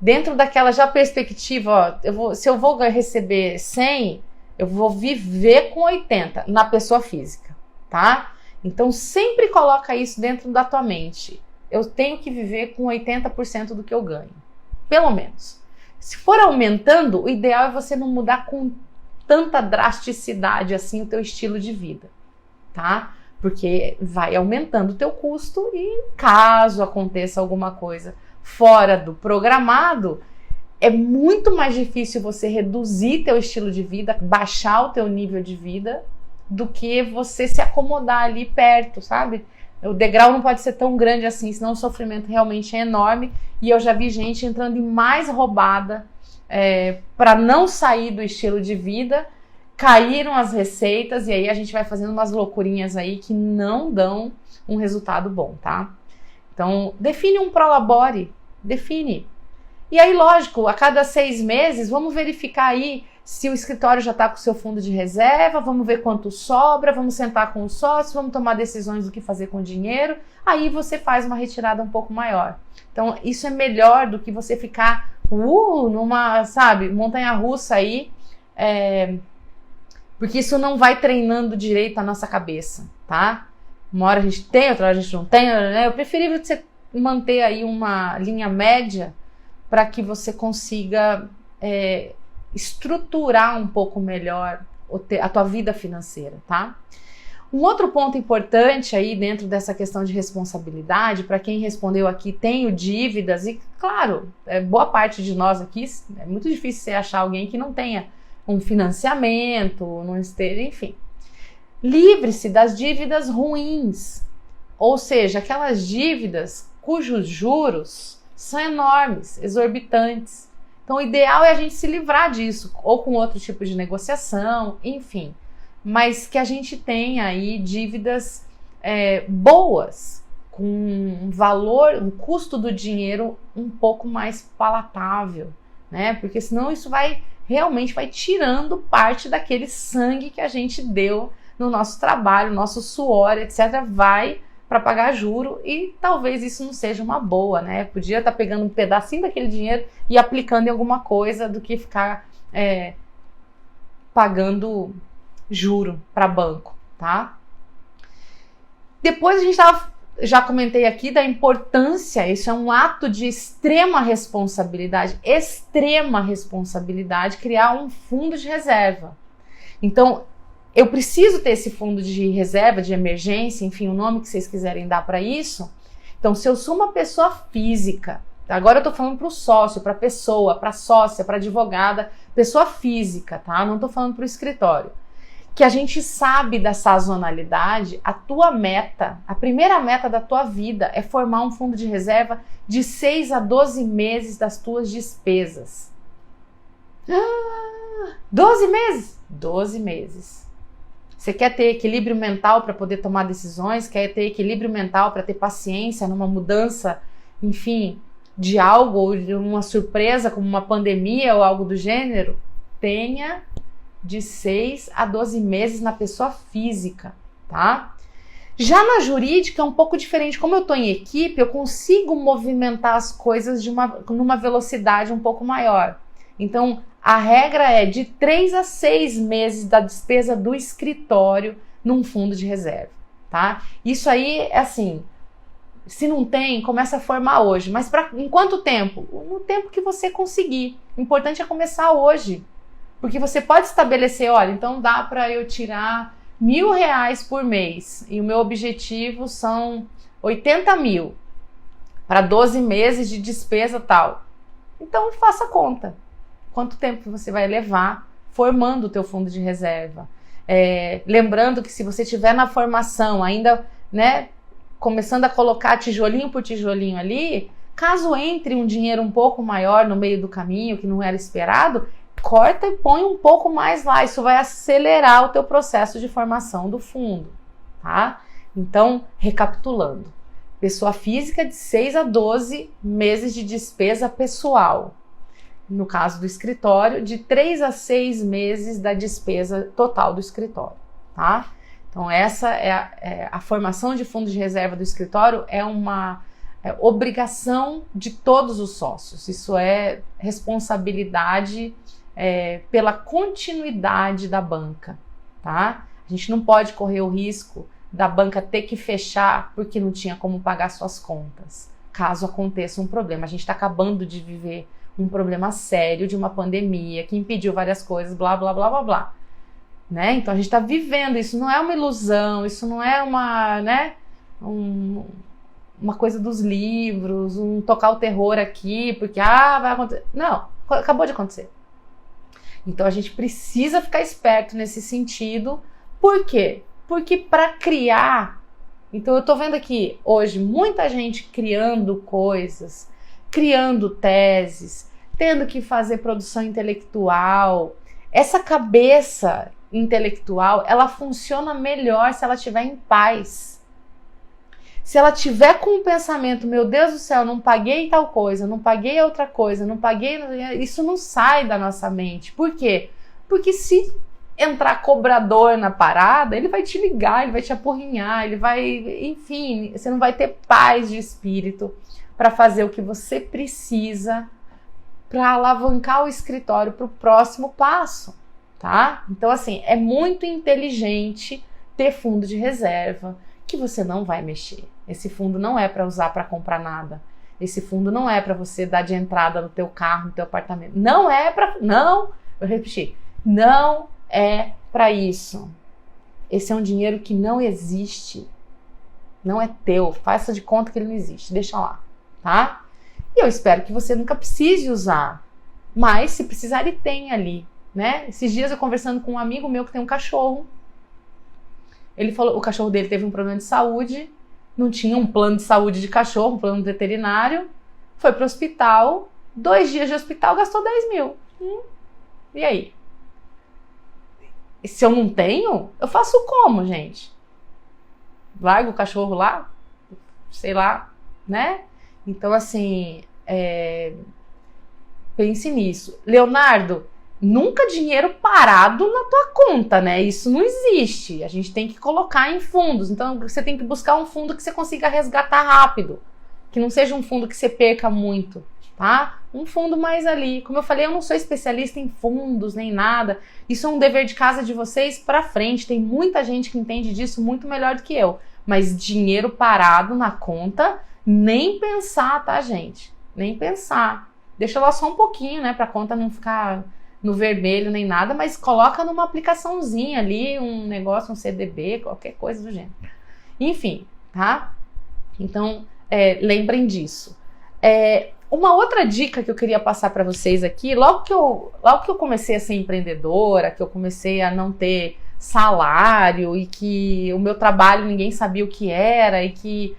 Speaker 1: Dentro daquela já perspectiva, se eu vou receber 100, eu vou viver com 80 na pessoa física, tá? Então, sempre coloca isso dentro da tua mente. Eu tenho que viver com 80% do que eu ganho, pelo menos. Se for aumentando, o ideal é você não mudar com tanta drasticidade assim o teu estilo de vida, tá? porque vai aumentando o teu custo e caso aconteça alguma coisa fora do programado, é muito mais difícil você reduzir teu estilo de vida, baixar o teu nível de vida, do que você se acomodar ali perto, sabe? O degrau não pode ser tão grande assim, senão o sofrimento realmente é enorme. E eu já vi gente entrando em mais roubada para não sair do estilo de vida. Caíram as receitas e aí a gente vai fazendo umas loucurinhas aí que não dão um resultado bom, tá? Então, define um prolabore, define. E aí, lógico, a cada 6 meses, vamos verificar aí se o escritório já está com o seu fundo de reserva, vamos ver quanto sobra, vamos sentar com os sócios, vamos tomar decisões do que fazer com o dinheiro, aí você faz uma retirada um pouco maior. Então, isso é melhor do que você ficar numa, sabe, montanha-russa aí, porque isso não vai treinando direito a nossa cabeça, tá? Uma hora a gente tem, outra hora a gente não tem, né? Eu preferível você manter aí uma linha média para que você consiga estruturar um pouco melhor a tua vida financeira, tá? Um outro ponto importante aí dentro dessa questão de responsabilidade, para quem respondeu aqui, tenho dívidas, e claro, boa parte de nós aqui, é muito difícil você achar alguém que não tenha um financiamento, não esteja, enfim. Livre-se das dívidas ruins, ou seja, aquelas dívidas cujos juros são enormes, exorbitantes. Então, o ideal é a gente se livrar disso, ou com outro tipo de negociação, enfim. Mas que a gente tenha aí dívidas boas, com um valor, um custo do dinheiro um pouco mais palatável, né? Porque senão isso realmente vai tirando parte daquele sangue que a gente deu no nosso trabalho, nosso suor, etc. vai para pagar juro e talvez isso não seja uma boa, né? Podia estar pegando um pedacinho daquele dinheiro e aplicando em alguma coisa do que ficar pagando juro para banco, tá? Depois já comentei aqui da importância, isso é um ato de extrema responsabilidade, criar um fundo de reserva. Então, eu preciso ter esse fundo de reserva, de emergência, enfim, o nome que vocês quiserem dar para isso. Então, se eu sou uma pessoa física, agora eu tô falando para o sócio, para a pessoa, para a sócia, para a advogada, pessoa física, tá? Não tô falando para o escritório. Que a gente sabe da sazonalidade, a tua meta, a primeira meta da tua vida é formar um fundo de reserva de 6 a 12 meses das tuas despesas. 12 meses? 12 meses. Você quer ter equilíbrio mental para poder tomar decisões, quer ter equilíbrio mental para ter paciência numa mudança, enfim, de algo, ou de uma surpresa como uma pandemia ou algo do gênero? Tenha de 6 a 12 meses na pessoa física, tá? Já na jurídica é um pouco diferente. Como eu estou em equipe, eu consigo movimentar as coisas numa velocidade um pouco maior. Então, a regra é de 3 a 6 meses da despesa do escritório num fundo de reserva, tá? Isso aí é assim, se não tem, começa a formar hoje. Mas em quanto tempo? No tempo que você conseguir. O importante é começar hoje. Porque você pode estabelecer, olha, então dá para eu tirar R$1.000 por mês e o meu objetivo são 80 mil para 12 meses de despesa tal. Então faça a conta. Quanto tempo você vai levar formando o teu fundo de reserva? Lembrando que se você estiver na formação ainda, né, começando a colocar tijolinho por tijolinho ali, caso entre um dinheiro um pouco maior no meio do caminho que não era esperado, corta e põe um pouco mais lá. Isso vai acelerar o teu processo de formação do fundo, tá? Então, recapitulando. Pessoa física de 6 a 12 meses de despesa pessoal. No caso do escritório, de 3 a 6 meses da despesa total do escritório, tá? Então, essa é a formação de fundo de reserva do escritório, é uma obrigação de todos os sócios. Isso é responsabilidade pela continuidade da banca, tá? A gente não pode correr o risco da banca ter que fechar porque não tinha como pagar suas contas, caso aconteça um problema. A gente está acabando de viver um problema sério de uma pandemia que impediu várias coisas, blá, blá, blá, blá, blá. né? Então a gente está vivendo, isso não é uma ilusão, isso não é uma, né, uma coisa dos livros, tocar o terror aqui, porque vai acontecer. Não, acabou de acontecer. Então a gente precisa ficar esperto nesse sentido. Por quê? Porque para criar, então eu tô vendo aqui hoje muita gente criando coisas, criando teses, tendo que fazer produção intelectual. Essa cabeça intelectual, ela funciona melhor se ela estiver em paz. Se ela tiver com o pensamento, meu Deus do céu, não paguei tal coisa, não paguei outra coisa, não paguei... Isso não sai da nossa mente. Por quê? Porque se entrar cobrador na parada, ele vai te ligar, ele vai te apurrinhar, ele vai... Enfim, você não vai ter paz de espírito para fazer o que você precisa para alavancar o escritório para o próximo passo, tá? Então, assim, é muito inteligente ter fundo de reserva que você não vai mexer. Esse fundo não é para usar para comprar nada. Esse fundo não é para você dar de entrada no teu carro, no teu apartamento. Não é para... Não, eu repeti. Não é para isso. Esse é um dinheiro que não existe. Não é teu. Faça de conta que ele não existe. Deixa lá, tá? E eu espero que você nunca precise usar. Mas, se precisar, ele tem ali, né? Esses dias eu conversando com um amigo meu que tem um cachorro. Ele falou, o cachorro dele teve um problema de saúde, não tinha um plano de saúde de cachorro, um plano veterinário, foi pro hospital, 2 dias de hospital, gastou 10 mil. E aí? E se eu não tenho, eu faço como, gente? Largo o cachorro lá? Sei lá, né? Então, assim, pense nisso. Leonardo, nunca dinheiro parado na tua conta, né? Isso não existe. A gente tem que colocar em fundos. Então, você tem que buscar um fundo que você consiga resgatar rápido. Que não seja um fundo que você perca muito, tá? Um fundo mais ali. Como eu falei, eu não sou especialista em fundos, nem nada. Isso é um dever de casa de vocês pra frente. Tem muita gente que entende disso muito melhor do que eu. Mas dinheiro parado na conta, nem pensar, tá, gente? Nem pensar. Deixa lá só um pouquinho, né? Pra conta não ficar no vermelho nem nada, mas coloca numa aplicaçãozinha ali, um negócio, um CDB, qualquer coisa do gênero. Enfim, tá? Então, lembrem disso. Uma outra dica que eu queria passar para vocês aqui, logo que eu comecei a ser empreendedora, que eu comecei a não ter salário e que o meu trabalho ninguém sabia o que era e que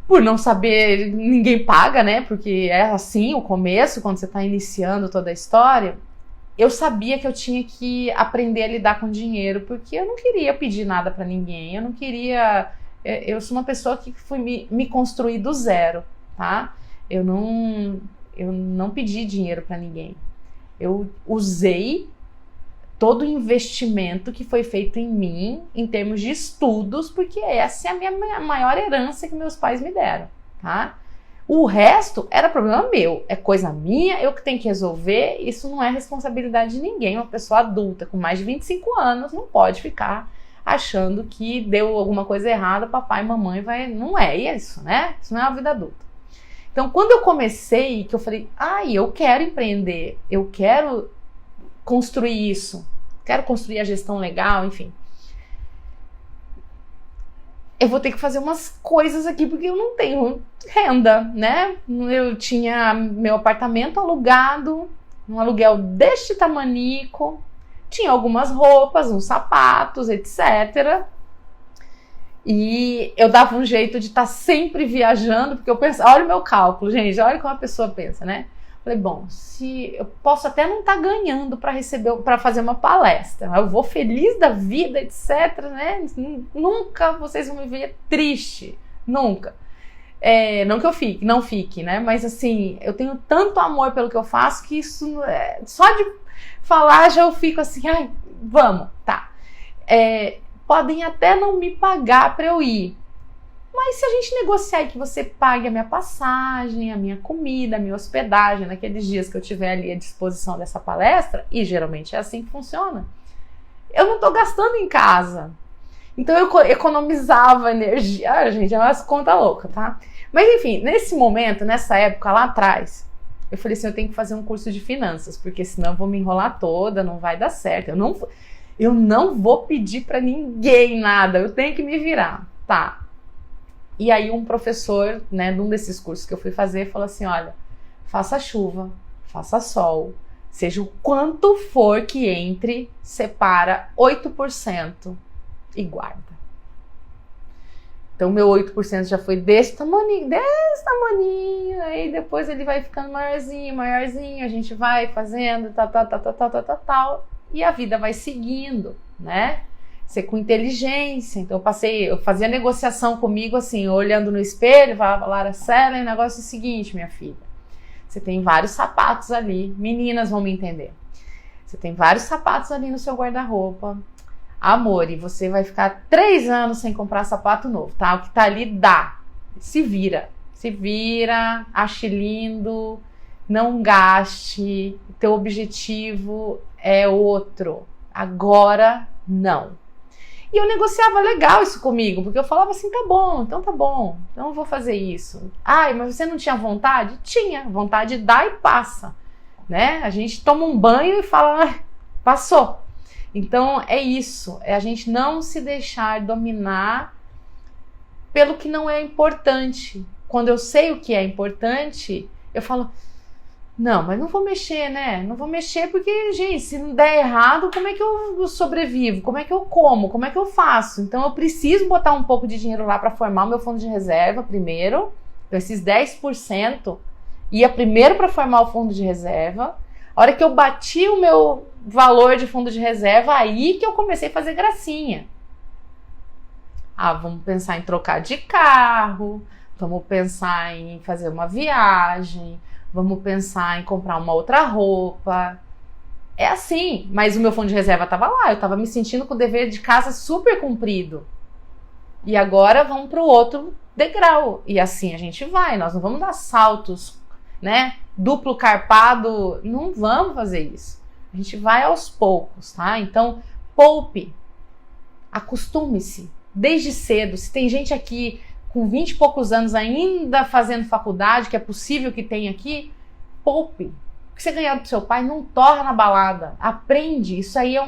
Speaker 1: por não saber ninguém paga, né? Porque é assim o começo, quando você está iniciando toda a história. Eu sabia que eu tinha que aprender a lidar com dinheiro, porque eu não queria pedir nada para ninguém, eu não queria... Eu sou uma pessoa que fui me construir do zero, tá? Eu não pedi dinheiro para ninguém. Eu usei todo o investimento que foi feito em mim, em termos de estudos, porque essa é a minha maior herança que meus pais me deram, tá? O resto era problema meu, é coisa minha, eu que tenho que resolver, isso não é responsabilidade de ninguém. Uma pessoa adulta com mais de 25 anos não pode ficar achando que deu alguma coisa errada, papai e mamãe vai... Não é isso, né? Isso não é a vida adulta. Então, quando eu comecei, que eu falei, eu quero empreender, eu quero construir isso, quero construir a gestão legal, enfim... eu vou ter que fazer umas coisas aqui porque eu não tenho renda, né? Eu tinha meu apartamento alugado, um aluguel deste tamanico, tinha algumas roupas, uns sapatos, etc. E eu dava um jeito de estar sempre viajando, porque eu pensava, olha o meu cálculo, gente, olha como a pessoa pensa, né? Falei, bom, se eu posso até não estar ganhando para fazer uma palestra, eu vou feliz da vida, etc, né? Nunca vocês vão me ver triste, nunca. Não que eu não fique, né? Mas assim, eu tenho tanto amor pelo que eu faço que isso, só de falar já eu fico assim, vamos, tá. Podem até não me pagar para eu ir. Mas se a gente negociar e que você pague a minha passagem, a minha comida, a minha hospedagem, naqueles dias que eu tiver ali à disposição dessa palestra, e geralmente é assim que funciona, eu não estou gastando em casa. Então eu economizava energia. Gente, é umas contas loucas, tá? Mas enfim, nesse momento, nessa época lá atrás, eu falei assim, eu tenho que fazer um curso de finanças, porque senão eu vou me enrolar toda, não vai dar certo. Eu não vou pedir para ninguém nada, eu tenho que me virar. Tá. E aí um professor, né, num desses cursos que eu fui fazer, falou assim, olha, faça chuva, faça sol, seja o quanto for que entre, separa 8% e guarda. Então, meu 8% já foi desse tamaninho, aí depois ele vai ficando maiorzinho, a gente vai fazendo, tal, e a vida vai seguindo, né? Você com inteligência. Então, eu fazia negociação comigo, assim, olhando no espelho, falava, Lara Selen, o negócio é o seguinte, minha filha, você tem vários sapatos ali, meninas vão me entender, você tem vários sapatos ali no seu guarda-roupa, amor, e você vai ficar 3 anos sem comprar sapato novo, tá? O que tá ali dá. Se vira, ache lindo, não gaste, teu objetivo é outro. Agora, não. E eu negociava legal isso comigo, porque eu falava assim, tá bom, então eu vou fazer isso. Ai, mas você não tinha vontade? Tinha, vontade dá e passa, né? A gente toma um banho e fala, passou. Então, é isso, é a gente não se deixar dominar pelo que não é importante. Quando eu sei o que é importante, eu falo, não, mas não vou mexer, né? Não vou mexer porque, gente, se não der errado, como é que eu sobrevivo? Como é que eu como? Como é que eu faço? Então, eu preciso botar um pouco de dinheiro lá para formar o meu fundo de reserva primeiro. Então, esses 10% ia primeiro para formar o fundo de reserva. A hora que eu bati o meu valor de fundo de reserva, aí que eu comecei a fazer gracinha. Ah, vamos pensar em trocar de carro, vamos pensar em fazer uma viagem, vamos pensar em comprar uma outra roupa. É assim, mas o meu fundo de reserva estava lá, eu estava me sentindo com o dever de casa super cumprido. E agora vamos para o outro degrau. E assim a gente vai, nós não vamos dar saltos, né? Duplo carpado, não vamos fazer isso. A gente vai aos poucos, tá? Então, poupe, acostume-se desde cedo. Se tem gente aqui com 20 e poucos anos ainda fazendo faculdade, que é possível que tenha aqui, poupe. O que você ganhar do seu pai, não torra na balada. Aprende. Isso aí é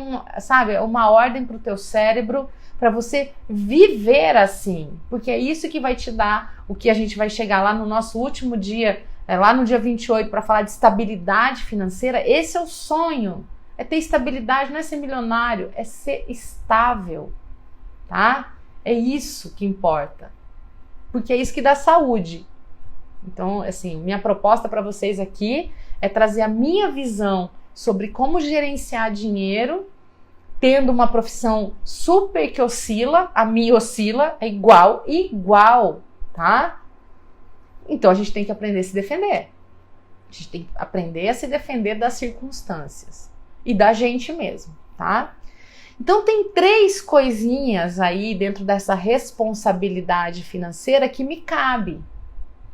Speaker 1: uma ordem para o teu cérebro para você viver assim. Porque é isso que vai te dar o que a gente vai chegar lá no nosso último dia, lá no dia 28, para falar de estabilidade financeira. Esse é o sonho. É ter estabilidade, não é ser milionário, é ser estável, tá? É isso que importa. Porque é isso que dá saúde. Então, assim, minha proposta para vocês aqui é trazer a minha visão sobre como gerenciar dinheiro, tendo uma profissão super que oscila, a minha oscila, é igual, tá? Então a gente tem que aprender a se defender. A gente tem que aprender a se defender das circunstâncias e da gente mesmo, tá? Então tem 3 coisinhas aí dentro dessa responsabilidade financeira que me cabe,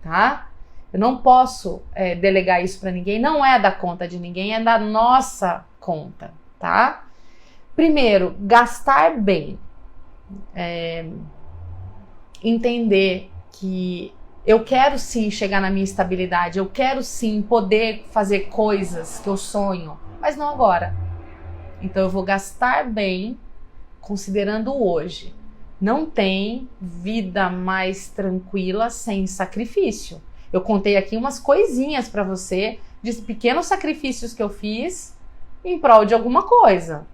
Speaker 1: tá? Eu não posso delegar isso para ninguém, não é da conta de ninguém, é da nossa conta, tá? Primeiro, gastar bem. Entender que eu quero sim chegar na minha estabilidade, eu quero sim poder fazer coisas que eu sonho, mas não agora. Então eu vou gastar bem considerando hoje. Não tem vida mais tranquila sem sacrifício. Eu contei aqui umas coisinhas para você de pequenos sacrifícios que eu fiz em prol de alguma coisa.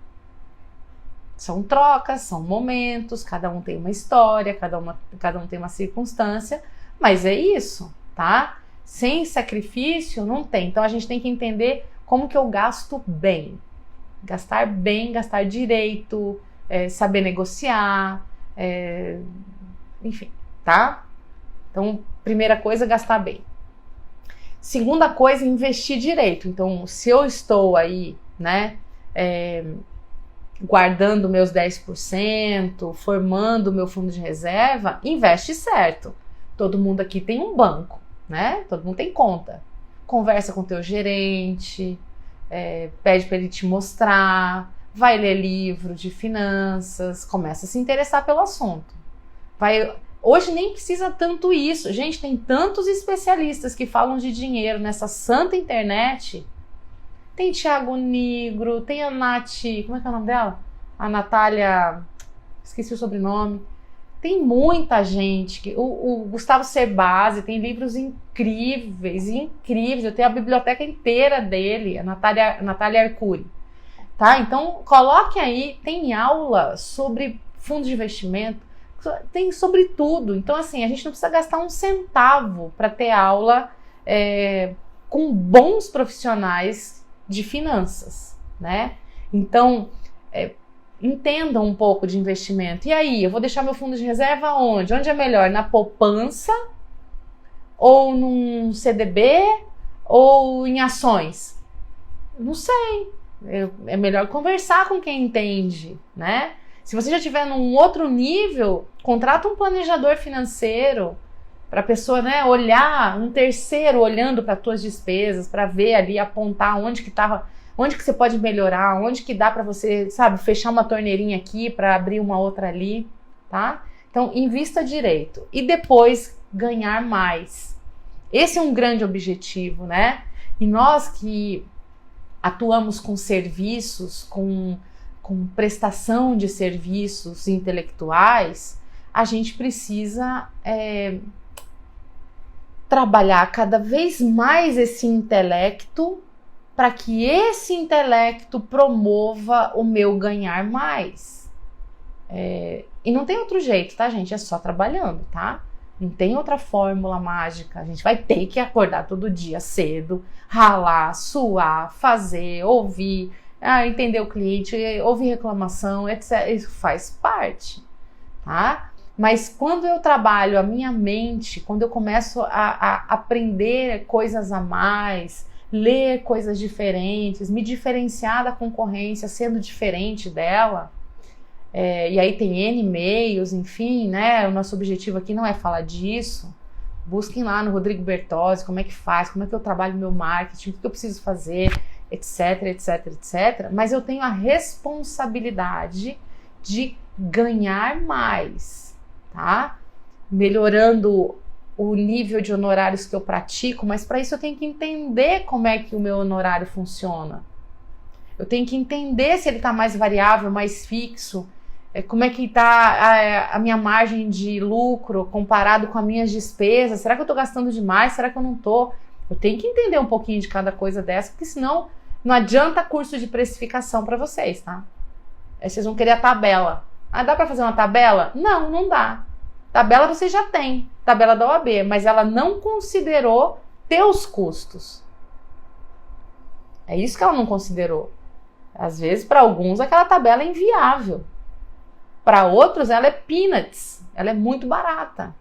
Speaker 1: São trocas, são momentos, cada um tem uma história, cada um tem uma circunstância, mas é isso, tá? Sem sacrifício não tem. Então a gente tem que entender como que eu gasto bem. Gastar bem, gastar direito, saber negociar, enfim, tá? Então, primeira coisa, gastar bem. Segunda coisa, investir direito. Então, se eu estou aí, né, guardando meus 10%, formando meu fundo de reserva, investe certo. Todo mundo aqui tem um banco, né? Todo mundo tem conta. Conversa com o teu gerente, pede para ele te mostrar, vai ler livro de finanças, começa a se interessar pelo assunto. Hoje nem precisa tanto isso. Gente, tem tantos especialistas que falam de dinheiro nessa santa internet. Tem Thiago Nigro, tem a Nath, como é que é o nome dela? a Natália, esqueci o sobrenome. Tem muita gente, o Gustavo Cerbasi tem livros incríveis, incríveis. Eu tenho a biblioteca inteira dele, a Natália Arcuri. Tá? Então, coloque aí, tem aula sobre fundos de investimento, tem sobre tudo. Então, assim, a gente não precisa gastar um centavo para ter aula com bons profissionais de finanças, né? Então, entendam um pouco de investimento. E aí, eu vou deixar meu fundo de reserva onde? Onde é melhor? Na poupança? Ou num CDB? Ou em ações? Não sei. É melhor conversar com quem entende, né? Se você já estiver num outro nível, contrata um planejador financeiro para a pessoa, né, olhar, um terceiro olhando para as tuas despesas, para ver ali, apontar onde que você pode melhorar, onde que dá para você, sabe, fechar uma torneirinha aqui para abrir uma outra ali, tá? Então, invista direito e depois ganhar mais. Esse é um grande objetivo, né? E nós que atuamos com serviços, com prestação de serviços intelectuais, a gente precisa trabalhar cada vez mais esse intelecto para que esse intelecto promova o meu ganhar mais. E não tem outro jeito, tá, gente? É só trabalhando, tá? Não tem outra fórmula mágica. A gente vai ter que acordar todo dia cedo, ralar, suar, fazer, ouvir, entender o cliente, ouvir reclamação, etc. Isso faz parte, tá? Mas quando eu trabalho a minha mente, quando eu começo a aprender coisas a mais, ler coisas diferentes, me diferenciar da concorrência sendo diferente dela, e aí tem N meios, enfim, né? O nosso objetivo aqui não é falar disso. Busquem lá no Rodrigo Bertozzi como é que faz, como é que eu trabalho meu marketing, o que eu preciso fazer, etc, etc, etc. Mas eu tenho a responsabilidade de ganhar mais, tá? Melhorando o nível de honorários que eu pratico, mas para isso eu tenho que entender como é que o meu honorário funciona. Eu tenho que entender se ele está mais variável, mais fixo, como é que está a minha margem de lucro comparado com as minhas despesas. Será que eu estou gastando demais? Será que eu não estou? Eu tenho que entender um pouquinho de cada coisa dessa, porque senão não adianta curso de precificação para vocês, tá? Aí vocês vão querer a tabela. Dá para fazer uma tabela? Não, não dá. Tabela você já tem, tabela da OAB, mas ela não considerou teus custos. É isso que ela não considerou. Às vezes, para alguns, aquela tabela é inviável. Para outros, ela é peanuts. Ela é muito barata.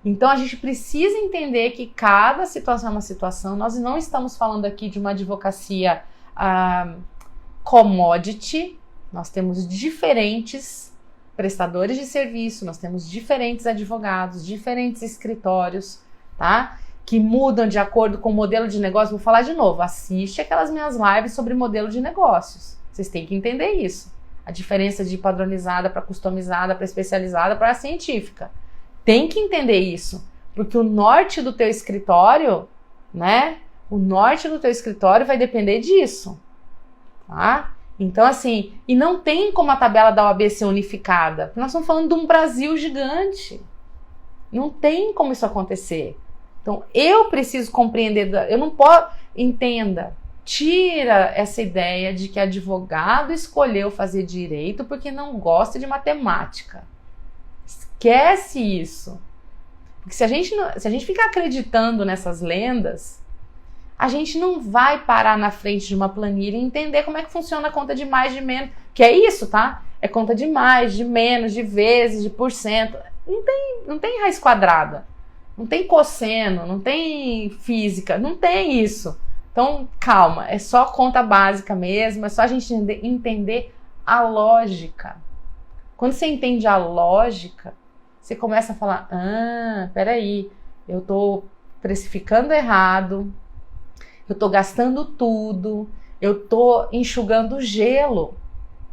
Speaker 1: Então, a gente precisa entender que cada situação é uma situação. Nós não estamos falando aqui de uma advocacia commodity. Nós temos diferentes prestadores de serviço, nós temos diferentes advogados, diferentes escritórios, tá? Que mudam de acordo com o modelo de negócio. Vou falar de novo, assiste aquelas minhas lives sobre modelo de negócios. Vocês têm que entender isso. A diferença de padronizada para customizada, para especializada, para científica. Tem que entender isso, porque o norte do teu escritório, né? O norte do teu escritório vai depender disso, tá? Então, assim, e não tem como a tabela da OAB ser unificada, porque nós estamos falando de um Brasil gigante. Não tem como isso acontecer. Então, eu preciso compreender, eu não posso, entenda, tira essa ideia de que advogado escolheu fazer direito porque não gosta de matemática. Esquece isso. Porque se a gente ficar acreditando nessas lendas, a gente não vai parar na frente de uma planilha e entender como é que funciona a conta de mais, de menos. Que é isso, tá? É conta de mais, de menos, de vezes, de porcento. Não tem raiz quadrada. Não tem cosseno, não tem física, não tem isso. Então, calma, é só conta básica mesmo, é só a gente entender a lógica. Quando você entende a lógica, você começa a falar, peraí, eu tô precificando errado, eu tô gastando tudo, eu tô enxugando gelo,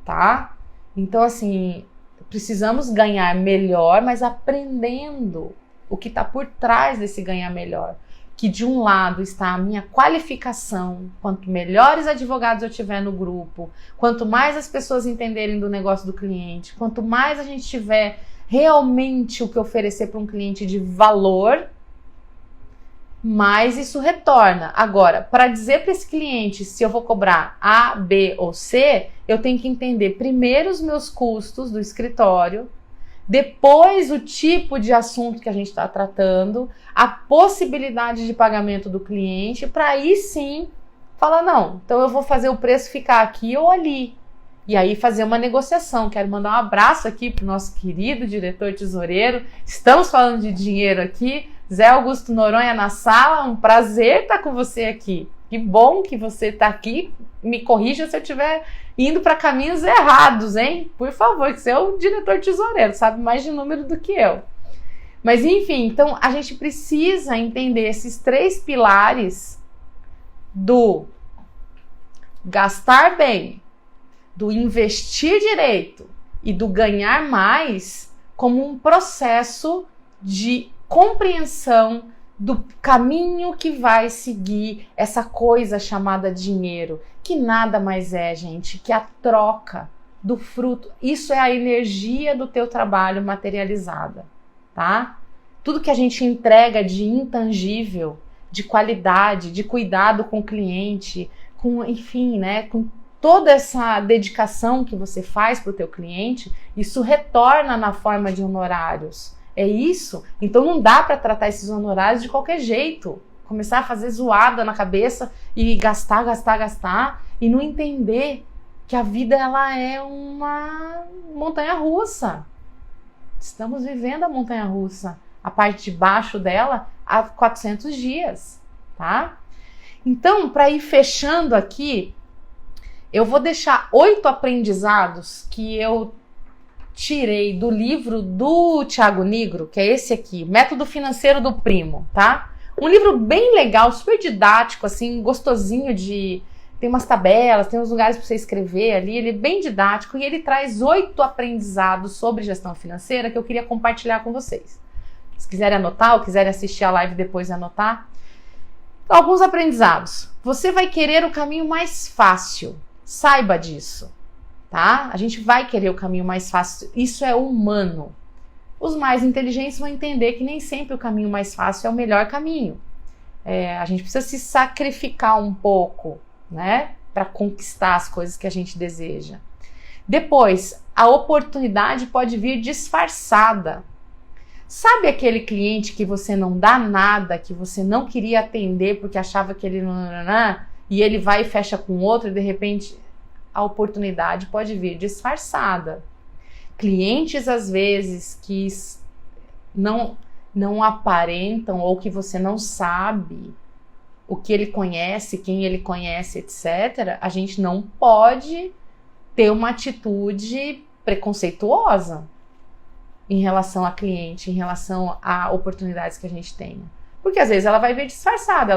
Speaker 1: tá? Então, assim, precisamos ganhar melhor, mas aprendendo o que tá por trás desse ganhar melhor. que de um lado está a minha qualificação, quanto melhores advogados eu tiver no grupo, quanto mais as pessoas entenderem do negócio do cliente, quanto mais a gente tiver realmente o que oferecer para um cliente de valor, mais isso retorna. Agora, para dizer para esse cliente se eu vou cobrar A, B ou C, eu tenho que entender primeiro os meus custos do escritório, depois o tipo de assunto que a gente está tratando, a possibilidade de pagamento do cliente, para aí sim falar, não, então eu vou fazer o preço ficar aqui ou ali. E aí fazer uma negociação. Quero mandar um abraço aqui para o nosso querido diretor tesoureiro. Estamos falando de dinheiro aqui. Zé Augusto Noronha na sala, um prazer estar com você aqui. Que bom que você está aqui. Me corrija se eu estiver indo para caminhos errados, hein? Por favor, que você é o diretor tesoureiro, sabe mais de número do que eu. Mas enfim, então a gente precisa entender esses 3 pilares do gastar bem, do investir direito e do ganhar mais como um processo de compreensão do caminho que vai seguir essa coisa chamada dinheiro, que nada mais é, gente, que a troca do fruto. Isso é a energia do teu trabalho materializada, tá? Tudo que a gente entrega de intangível, de qualidade, de cuidado com o cliente, com, enfim, né, com toda essa dedicação que você faz para o teu cliente, isso retorna na forma de honorários. É isso? Então não dá para tratar esses honorários de qualquer jeito. Começar a fazer zoada na cabeça e gastar e não entender que a vida ela é uma montanha-russa. Estamos vivendo a montanha-russa. A parte de baixo dela há 400 dias, tá? Então, para ir fechando aqui, eu vou deixar 8 aprendizados que eu tirei do livro do Thiago Nigro, que é esse aqui, Método Financeiro do Primo, tá? Um livro bem legal, super didático, assim, gostosinho de... Tem umas tabelas, tem uns lugares para você escrever ali, ele é bem didático e ele traz 8 aprendizados sobre gestão financeira que eu queria compartilhar com vocês. Se quiserem anotar ou quiserem assistir a live depois e anotar. Alguns aprendizados. Você vai querer o caminho mais fácil. Saiba disso, tá? A gente vai querer o caminho mais fácil. Isso é humano. Os mais inteligentes vão entender que nem sempre o caminho mais fácil é o melhor caminho. A gente precisa se sacrificar um pouco, né? Para conquistar as coisas que a gente deseja. Depois, a oportunidade pode vir disfarçada. Sabe aquele cliente que você não dá nada, que você não queria atender porque achava que ele não... E ele vai e fecha com outro e de repente a oportunidade pode vir disfarçada. Clientes às vezes que não aparentam ou que você não sabe o que ele conhece, quem ele conhece, etc. A gente não pode ter uma atitude preconceituosa em relação a cliente, em relação a oportunidades que a gente tenha. Porque às vezes ela vai vir disfarçada,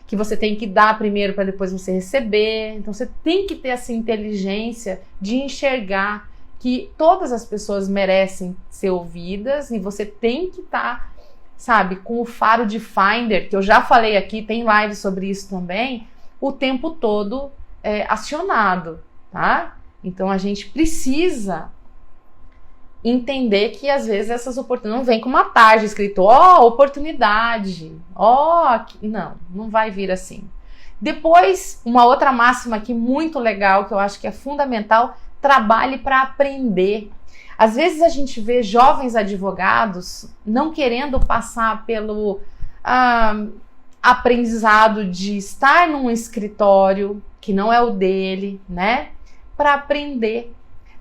Speaker 1: que você tem que dar primeiro para depois você receber. Então você tem que ter essa inteligência de enxergar que todas as pessoas merecem ser ouvidas e você tem que estar, sabe, com o faro de Finder, que eu já falei aqui, tem live sobre isso também, o tempo todo acionado, tá? Então a gente precisa entender que às vezes essas oportunidades não vêm com uma tarja escrito, oportunidade, não vai vir assim. Depois, uma outra máxima aqui muito legal, que eu acho que é fundamental, trabalhe para aprender. Às vezes a gente vê jovens advogados não querendo passar pelo aprendizado de estar num escritório que não é o dele, né? Para aprender.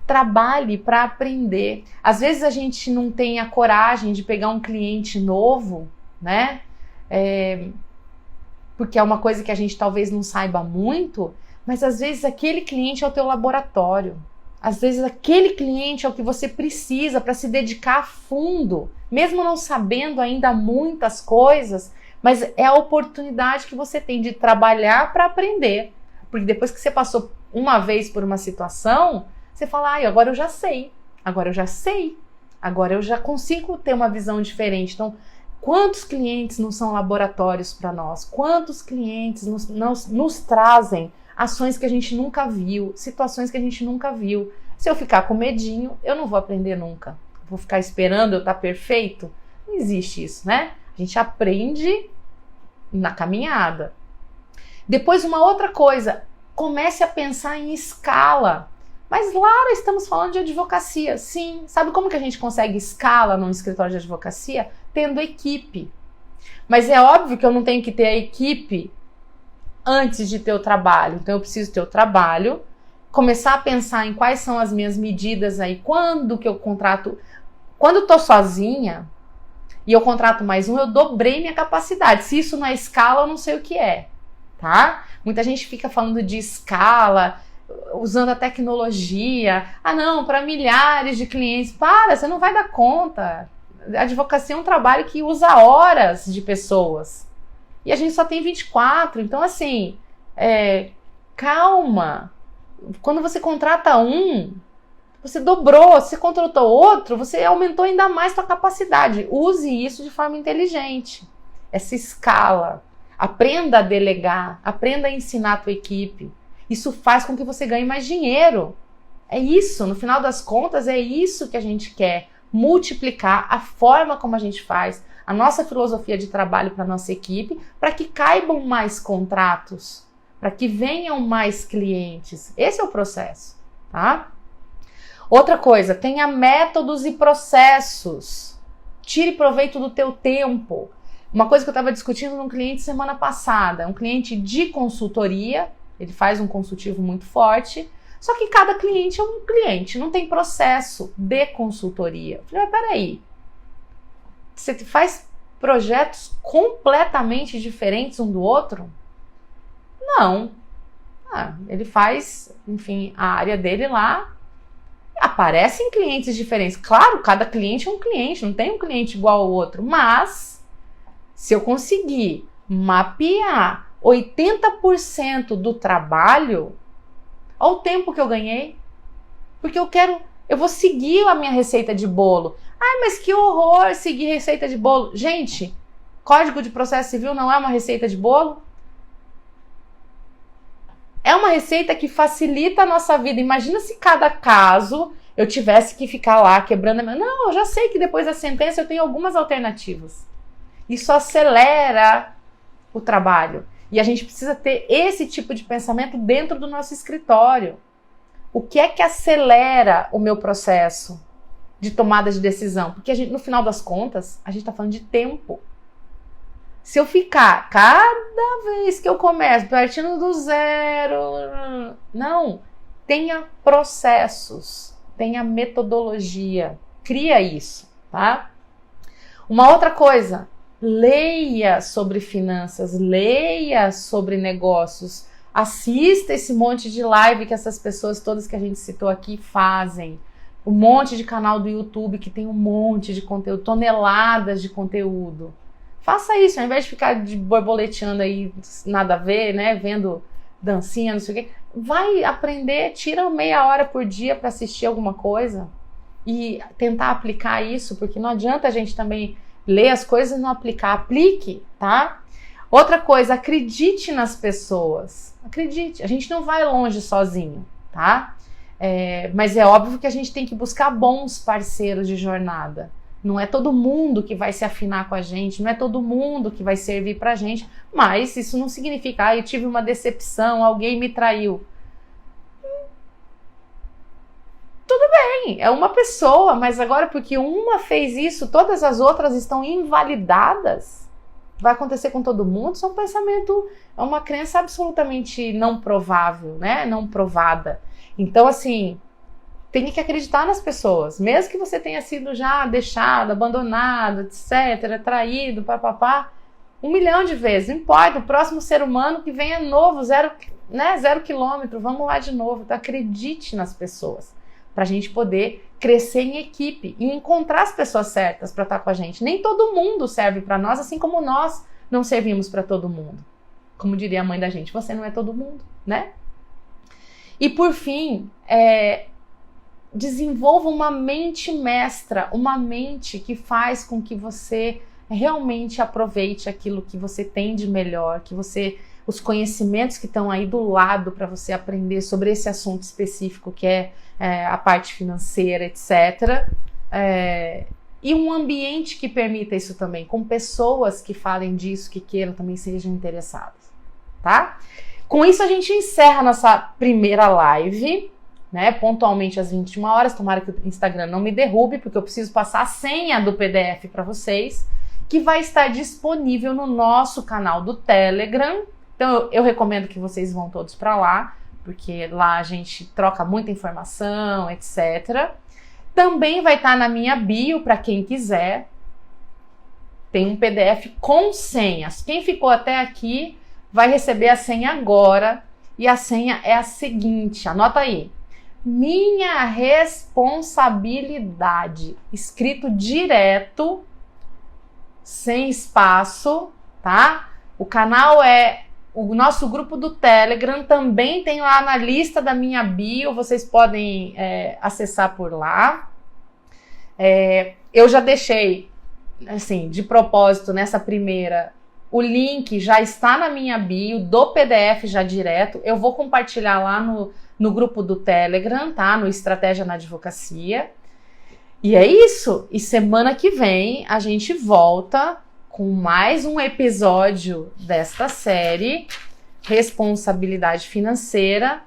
Speaker 1: Trabalhe para aprender. Às vezes a gente não tem a coragem de pegar um cliente novo, né? Porque é uma coisa que a gente talvez não saiba muito, mas às vezes aquele cliente é o teu laboratório. Às vezes aquele cliente é o que você precisa para se dedicar a fundo, mesmo não sabendo ainda muitas coisas, mas é a oportunidade que você tem de trabalhar para aprender. Porque depois que você passou uma vez por uma situação, você fala, agora eu já sei, agora eu já consigo ter uma visão diferente. Então, Quantos clientes não são laboratórios para nós? Quantos clientes nos trazem ações que a gente nunca viu, situações que a gente nunca viu? Se eu ficar com medinho, eu não vou aprender nunca. Vou ficar esperando eu estar perfeito? Não existe isso, né? A gente aprende na caminhada. Depois, uma outra coisa, comece a pensar em escala. Mas, Lara, estamos falando de advocacia. Sim, sabe como que a gente consegue escala num escritório de advocacia? Tendo equipe. Mas é óbvio que eu não tenho que ter a equipe antes de ter o trabalho. Então, eu preciso ter o trabalho, começar a pensar em quais são as minhas medidas aí, quando que eu contrato. Quando eu tô sozinha e eu contrato mais um, eu dobrei minha capacidade. Se isso não é escala, eu não sei o que é, tá? Muita gente fica falando de escala, usando a tecnologia. Ah, não, para milhares de clientes. Para, você não vai dar conta. A advocacia é um trabalho que usa horas de pessoas. E a gente só tem 24. Então, assim, calma. Quando você contrata um, você dobrou. Se você contratou outro, você aumentou ainda mais sua capacidade. Use isso de forma inteligente. Essa escala. Aprenda a delegar. Aprenda a ensinar a tua equipe. Isso faz com que você ganhe mais dinheiro. É isso. No final das contas, é isso que a gente quer. Multiplicar a forma como a gente faz, a nossa filosofia de trabalho para a nossa equipe, para que caibam mais contratos, para que venham mais clientes. Esse é o processo, tá? Outra coisa, tenha métodos e processos. Tire proveito do teu tempo. Uma coisa que eu estava discutindo com um cliente semana passada, um cliente de consultoria, ele faz um consultivo muito forte, só que cada cliente é um cliente, não tem processo de consultoria. Eu falei, mas peraí, você faz projetos completamente diferentes um do outro? Não. Ele faz, enfim, a área dele lá, aparecem clientes diferentes. Claro, cada cliente é um cliente, não tem um cliente igual ao outro, mas se eu conseguir mapear 80% do trabalho, olha o tempo que eu ganhei. Porque eu vou seguir a minha receita de bolo. Ai, mas que horror seguir receita de bolo. Gente, Código de Processo Civil não é uma receita de bolo? É uma receita que facilita a nossa vida. Imagina se cada caso eu tivesse que ficar lá quebrando a minha... Não, eu já sei que depois da sentença eu tenho algumas alternativas. Isso acelera o trabalho. E a gente precisa ter esse tipo de pensamento dentro do nosso escritório. O que é que acelera o meu processo de tomada de decisão? Porque no final das contas, a gente está falando de tempo. Se eu ficar cada vez que eu começo partindo do zero... Não, tenha processos, tenha metodologia, cria isso, tá? Uma outra coisa, leia sobre finanças, leia sobre negócios, assista esse monte de live que essas pessoas todas que a gente citou aqui fazem, um monte de canal do YouTube que tem um monte de conteúdo, toneladas de conteúdo. Faça isso, ao invés de ficar borboleteando aí, nada a ver, né, vendo dancinha, não sei o quê, vai aprender, tira meia hora por dia para assistir alguma coisa e tentar aplicar isso, porque não adianta a gente também ler as coisas e não aplicar. Aplique, tá? Outra coisa, acredite nas pessoas. Acredite, a gente não vai longe sozinho, tá? Mas é óbvio que a gente tem que buscar bons parceiros de jornada. Não é todo mundo que vai se afinar com a gente, não é todo mundo que vai servir pra gente, mas isso não significa, eu tive uma decepção, alguém me traiu. Tudo bem, é uma pessoa, mas agora porque uma fez isso, todas as outras estão invalidadas? Vai acontecer com todo mundo? Isso é um pensamento, é uma crença absolutamente não provável, né? Não provada. Então, assim, tem que acreditar nas pessoas. Mesmo que você tenha sido já deixado, abandonado, etc., traído, papapá, 1 milhão de vezes, não importa, o próximo ser humano que venha novo, 0 quilômetro, vamos lá de novo. Então, acredite nas pessoas, para a gente poder crescer em equipe e encontrar as pessoas certas para estar com a gente. Nem todo mundo serve para nós, assim como nós não servimos para todo mundo. Como diria a mãe da gente, você não é todo mundo, né? E por fim, desenvolva uma mente mestra, uma mente que faz com que você realmente aproveite aquilo que você tem de melhor, os conhecimentos que estão aí do lado para você aprender sobre esse assunto específico que é a parte financeira, etc. E um ambiente que permita isso também, com pessoas que falem disso, que queiram também sejam interessadas, tá? Com isso a gente encerra a nossa primeira live, né, pontualmente às 21 horas, tomara que o Instagram não me derrube, porque eu preciso passar a senha do PDF para vocês, que vai estar disponível no nosso canal do Telegram. Então eu recomendo que vocês vão todos para lá, porque lá a gente troca muita informação, etc. Também vai estar na minha bio para quem quiser. Tem um PDF com senhas. Quem ficou até aqui vai receber a senha agora. E a senha é a seguinte, anota aí. Minha responsabilidade. Escrito direto, sem espaço, tá? O canal o nosso grupo do Telegram, também tem lá na lista da minha bio, vocês podem acessar por lá. Eu já deixei, assim, de propósito, nessa primeira, o link já está na minha bio, do PDF já direto. Eu vou compartilhar lá no grupo do Telegram, tá? No Estratégia na Advocacia. E é isso. E semana que vem a gente volta com mais um episódio desta série, Responsabilidade Financeira.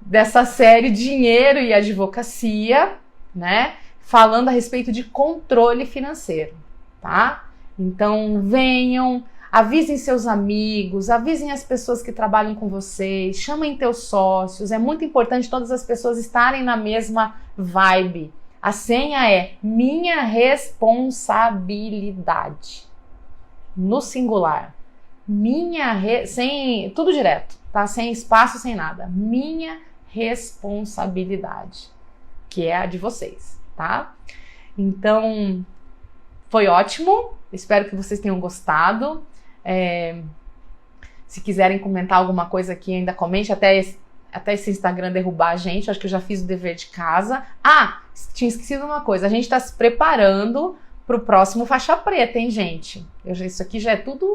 Speaker 1: Dessa série Dinheiro e Advocacia, né? Falando a respeito de controle financeiro, tá? Então venham, avisem seus amigos, avisem as pessoas que trabalham com vocês, chamem teus sócios. É muito importante todas as pessoas estarem na mesma vibe. A senha é minha responsabilidade. No singular. Sem tudo direto, tá? Sem espaço, sem nada. Minha responsabilidade, que é a de vocês, tá? Então, foi ótimo. Espero que vocês tenham gostado. Se quiserem comentar alguma coisa aqui, ainda comente até esse Instagram derrubar a gente. Acho que eu já fiz o dever de casa. Tinha esquecido uma coisa. A gente está se preparando para o próximo Faixa Preta, hein, gente? Isso aqui já é tudo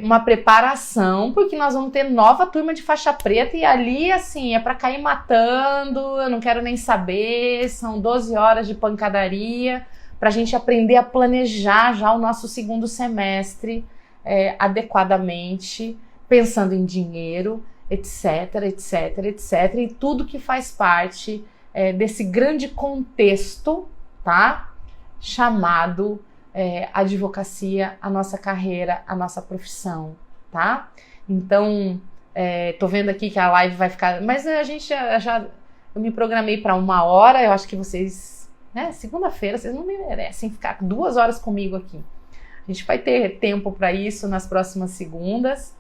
Speaker 1: uma preparação, porque nós vamos ter nova turma de Faixa Preta e ali, assim, é para cair matando, eu não quero nem saber, são 12 horas de pancadaria, para a gente aprender a planejar já o nosso segundo semestre adequadamente, pensando em dinheiro, etc, etc, etc, e tudo que faz parte desse grande contexto, tá? Chamado advocacia, a nossa carreira, a nossa profissão, tá? Então, tô vendo aqui que a live vai ficar... Mas a gente eu me programei para 1 hora, eu acho que vocês... né, segunda-feira, vocês não me merecem ficar 2 horas comigo aqui. A gente vai ter tempo para isso nas próximas segundas.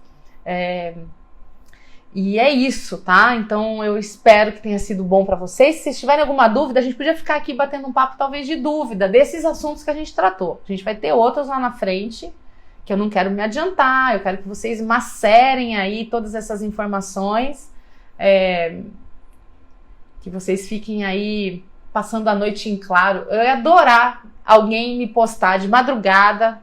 Speaker 1: E é isso, tá? Então eu espero que tenha sido bom para vocês. Se vocês tiverem alguma dúvida, a gente podia ficar aqui batendo um papo talvez de dúvida desses assuntos que a gente tratou. A gente vai ter outros lá na frente, que eu não quero me adiantar, eu quero que vocês macerem aí todas essas informações, que vocês fiquem aí passando a noite em claro. Eu ia adorar alguém me postar de madrugada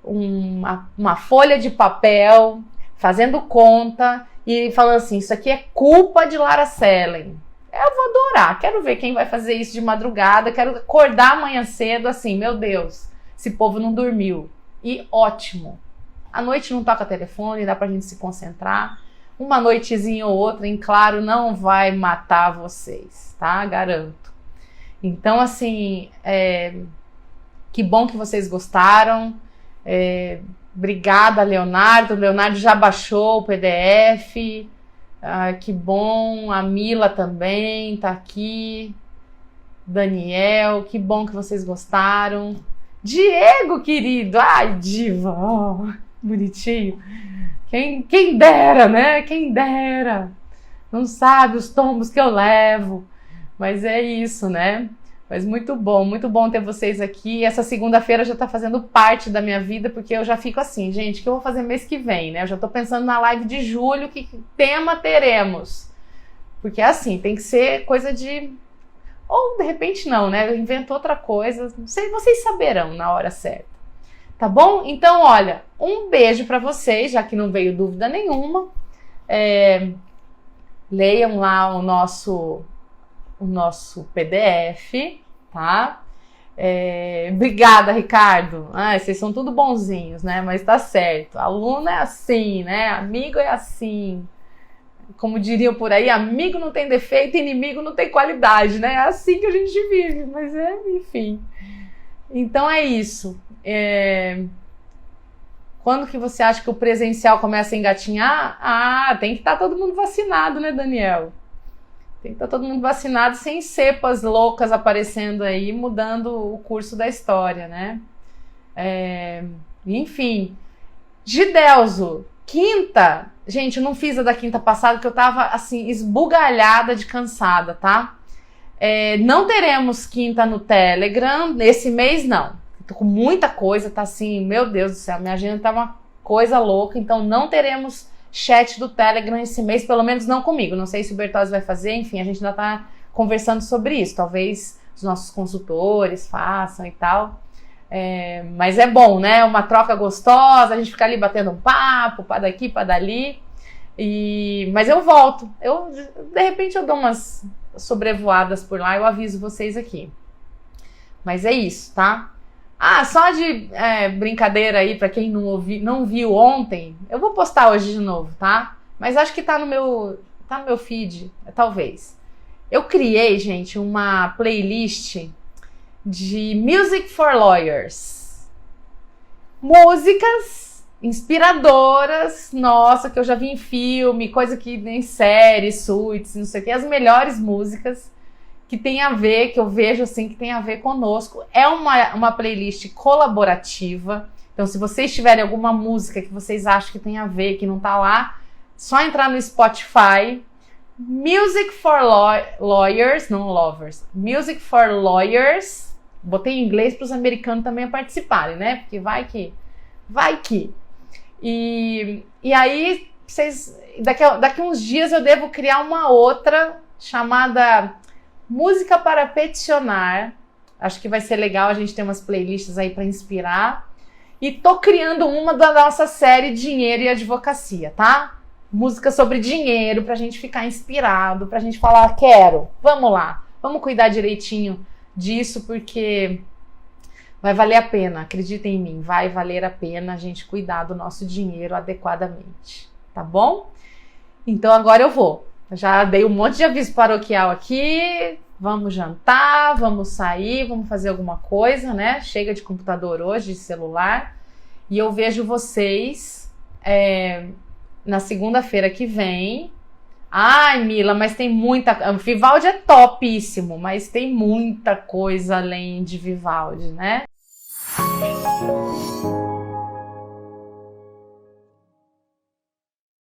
Speaker 1: uma folha de papel, fazendo conta e falando assim, isso aqui é culpa de Lara Sellen. Eu vou adorar, quero ver quem vai fazer isso de madrugada, quero acordar amanhã cedo assim, meu Deus, esse povo não dormiu. E ótimo, à noite não toca telefone, dá pra gente se concentrar, uma noitezinha ou outra em claro não vai matar vocês, tá? Garanto. Então assim, que bom que vocês gostaram. Obrigada, Leonardo. O Leonardo já baixou o PDF. Que bom. A Mila também tá aqui. Daniel, que bom que vocês gostaram. Diego, querido. Ai, diva. Oh, bonitinho. Quem dera, né? Quem dera. Não sabe os tombos que eu levo. Mas é isso, né? Mas muito bom ter vocês aqui. Essa segunda-feira já tá fazendo parte da minha vida, porque eu já fico assim, gente, o que eu vou fazer mês que vem, né? Eu já tô pensando na live de julho, que tema teremos. Porque assim, tem que ser coisa de Ou de repente não, né? Inventou outra coisa. Não sei, vocês saberão na hora certa. Tá bom? Então, olha, um beijo para vocês, já que não veio dúvida nenhuma. Leiam lá o nosso PDF, tá? Obrigada, Ricardo. Vocês são tudo bonzinhos, né? Mas tá certo. Aluno é assim, né? Amigo é assim. Como diriam por aí, amigo não tem defeito, inimigo não tem qualidade, né? É assim que a gente vive, mas enfim. Então é isso. Quando que você acha que o presencial começa a engatinhar? Tem que estar todo mundo vacinado, né, Daniel? Tem que estar todo mundo vacinado, sem cepas loucas aparecendo aí, mudando o curso da história, né? Enfim. Gidelzo, quinta. Gente, eu não fiz a da quinta passada, porque eu tava, assim, esbugalhada de cansada, tá? Não teremos quinta no Telegram, nesse mês não. Tô com muita coisa, tá assim, meu Deus do céu, minha agenda tá uma coisa louca, então não teremos chat do Telegram esse mês, pelo menos não comigo. Não sei se o Bertozzi vai fazer, enfim, a gente ainda tá conversando sobre isso. Talvez os nossos consultores façam e tal. Mas é bom, né? Uma troca gostosa, a gente fica ali batendo um papo, para daqui, para dali. Mas eu volto. De repente eu dou umas sobrevoadas por lá, eu aviso vocês aqui. Mas é isso, tá? Só de brincadeira aí, pra quem não viu ontem, eu vou postar hoje de novo, tá? Mas acho que tá no meu feed, talvez. Eu criei, gente, uma playlist de Music for Lawyers. Músicas inspiradoras, nossa, que eu já vi em filme, coisa que em série, suítes, não sei o que, as melhores músicas que tem a ver, que eu vejo assim, que tem a ver conosco. É uma playlist colaborativa. Então, se vocês tiverem alguma música que vocês acham que tem a ver, que não tá lá, só entrar no Spotify. Music for Lawyers, não Lovers. Music for Lawyers. Botei em inglês para os americanos também participarem, né? Porque vai que. E aí, daqui uns dias eu devo criar uma outra chamada Música para Peticionar. Acho que vai ser legal, a gente ter umas playlists aí para inspirar. E tô criando uma da nossa série Dinheiro e Advocacia, tá? Música sobre dinheiro, pra gente ficar inspirado, pra gente falar, quero, vamos lá, vamos cuidar direitinho disso, porque vai valer a pena, acreditem em mim, vai valer a pena a gente cuidar do nosso dinheiro adequadamente, tá bom? Então agora eu vou. Já dei um monte de aviso paroquial aqui, vamos jantar, vamos sair, vamos fazer alguma coisa, né? Chega de computador hoje, de celular, e eu vejo vocês na segunda-feira que vem. Ai, Mila, mas tem muita... Vivaldi é topíssimo, mas tem muita coisa além de Vivaldi, né?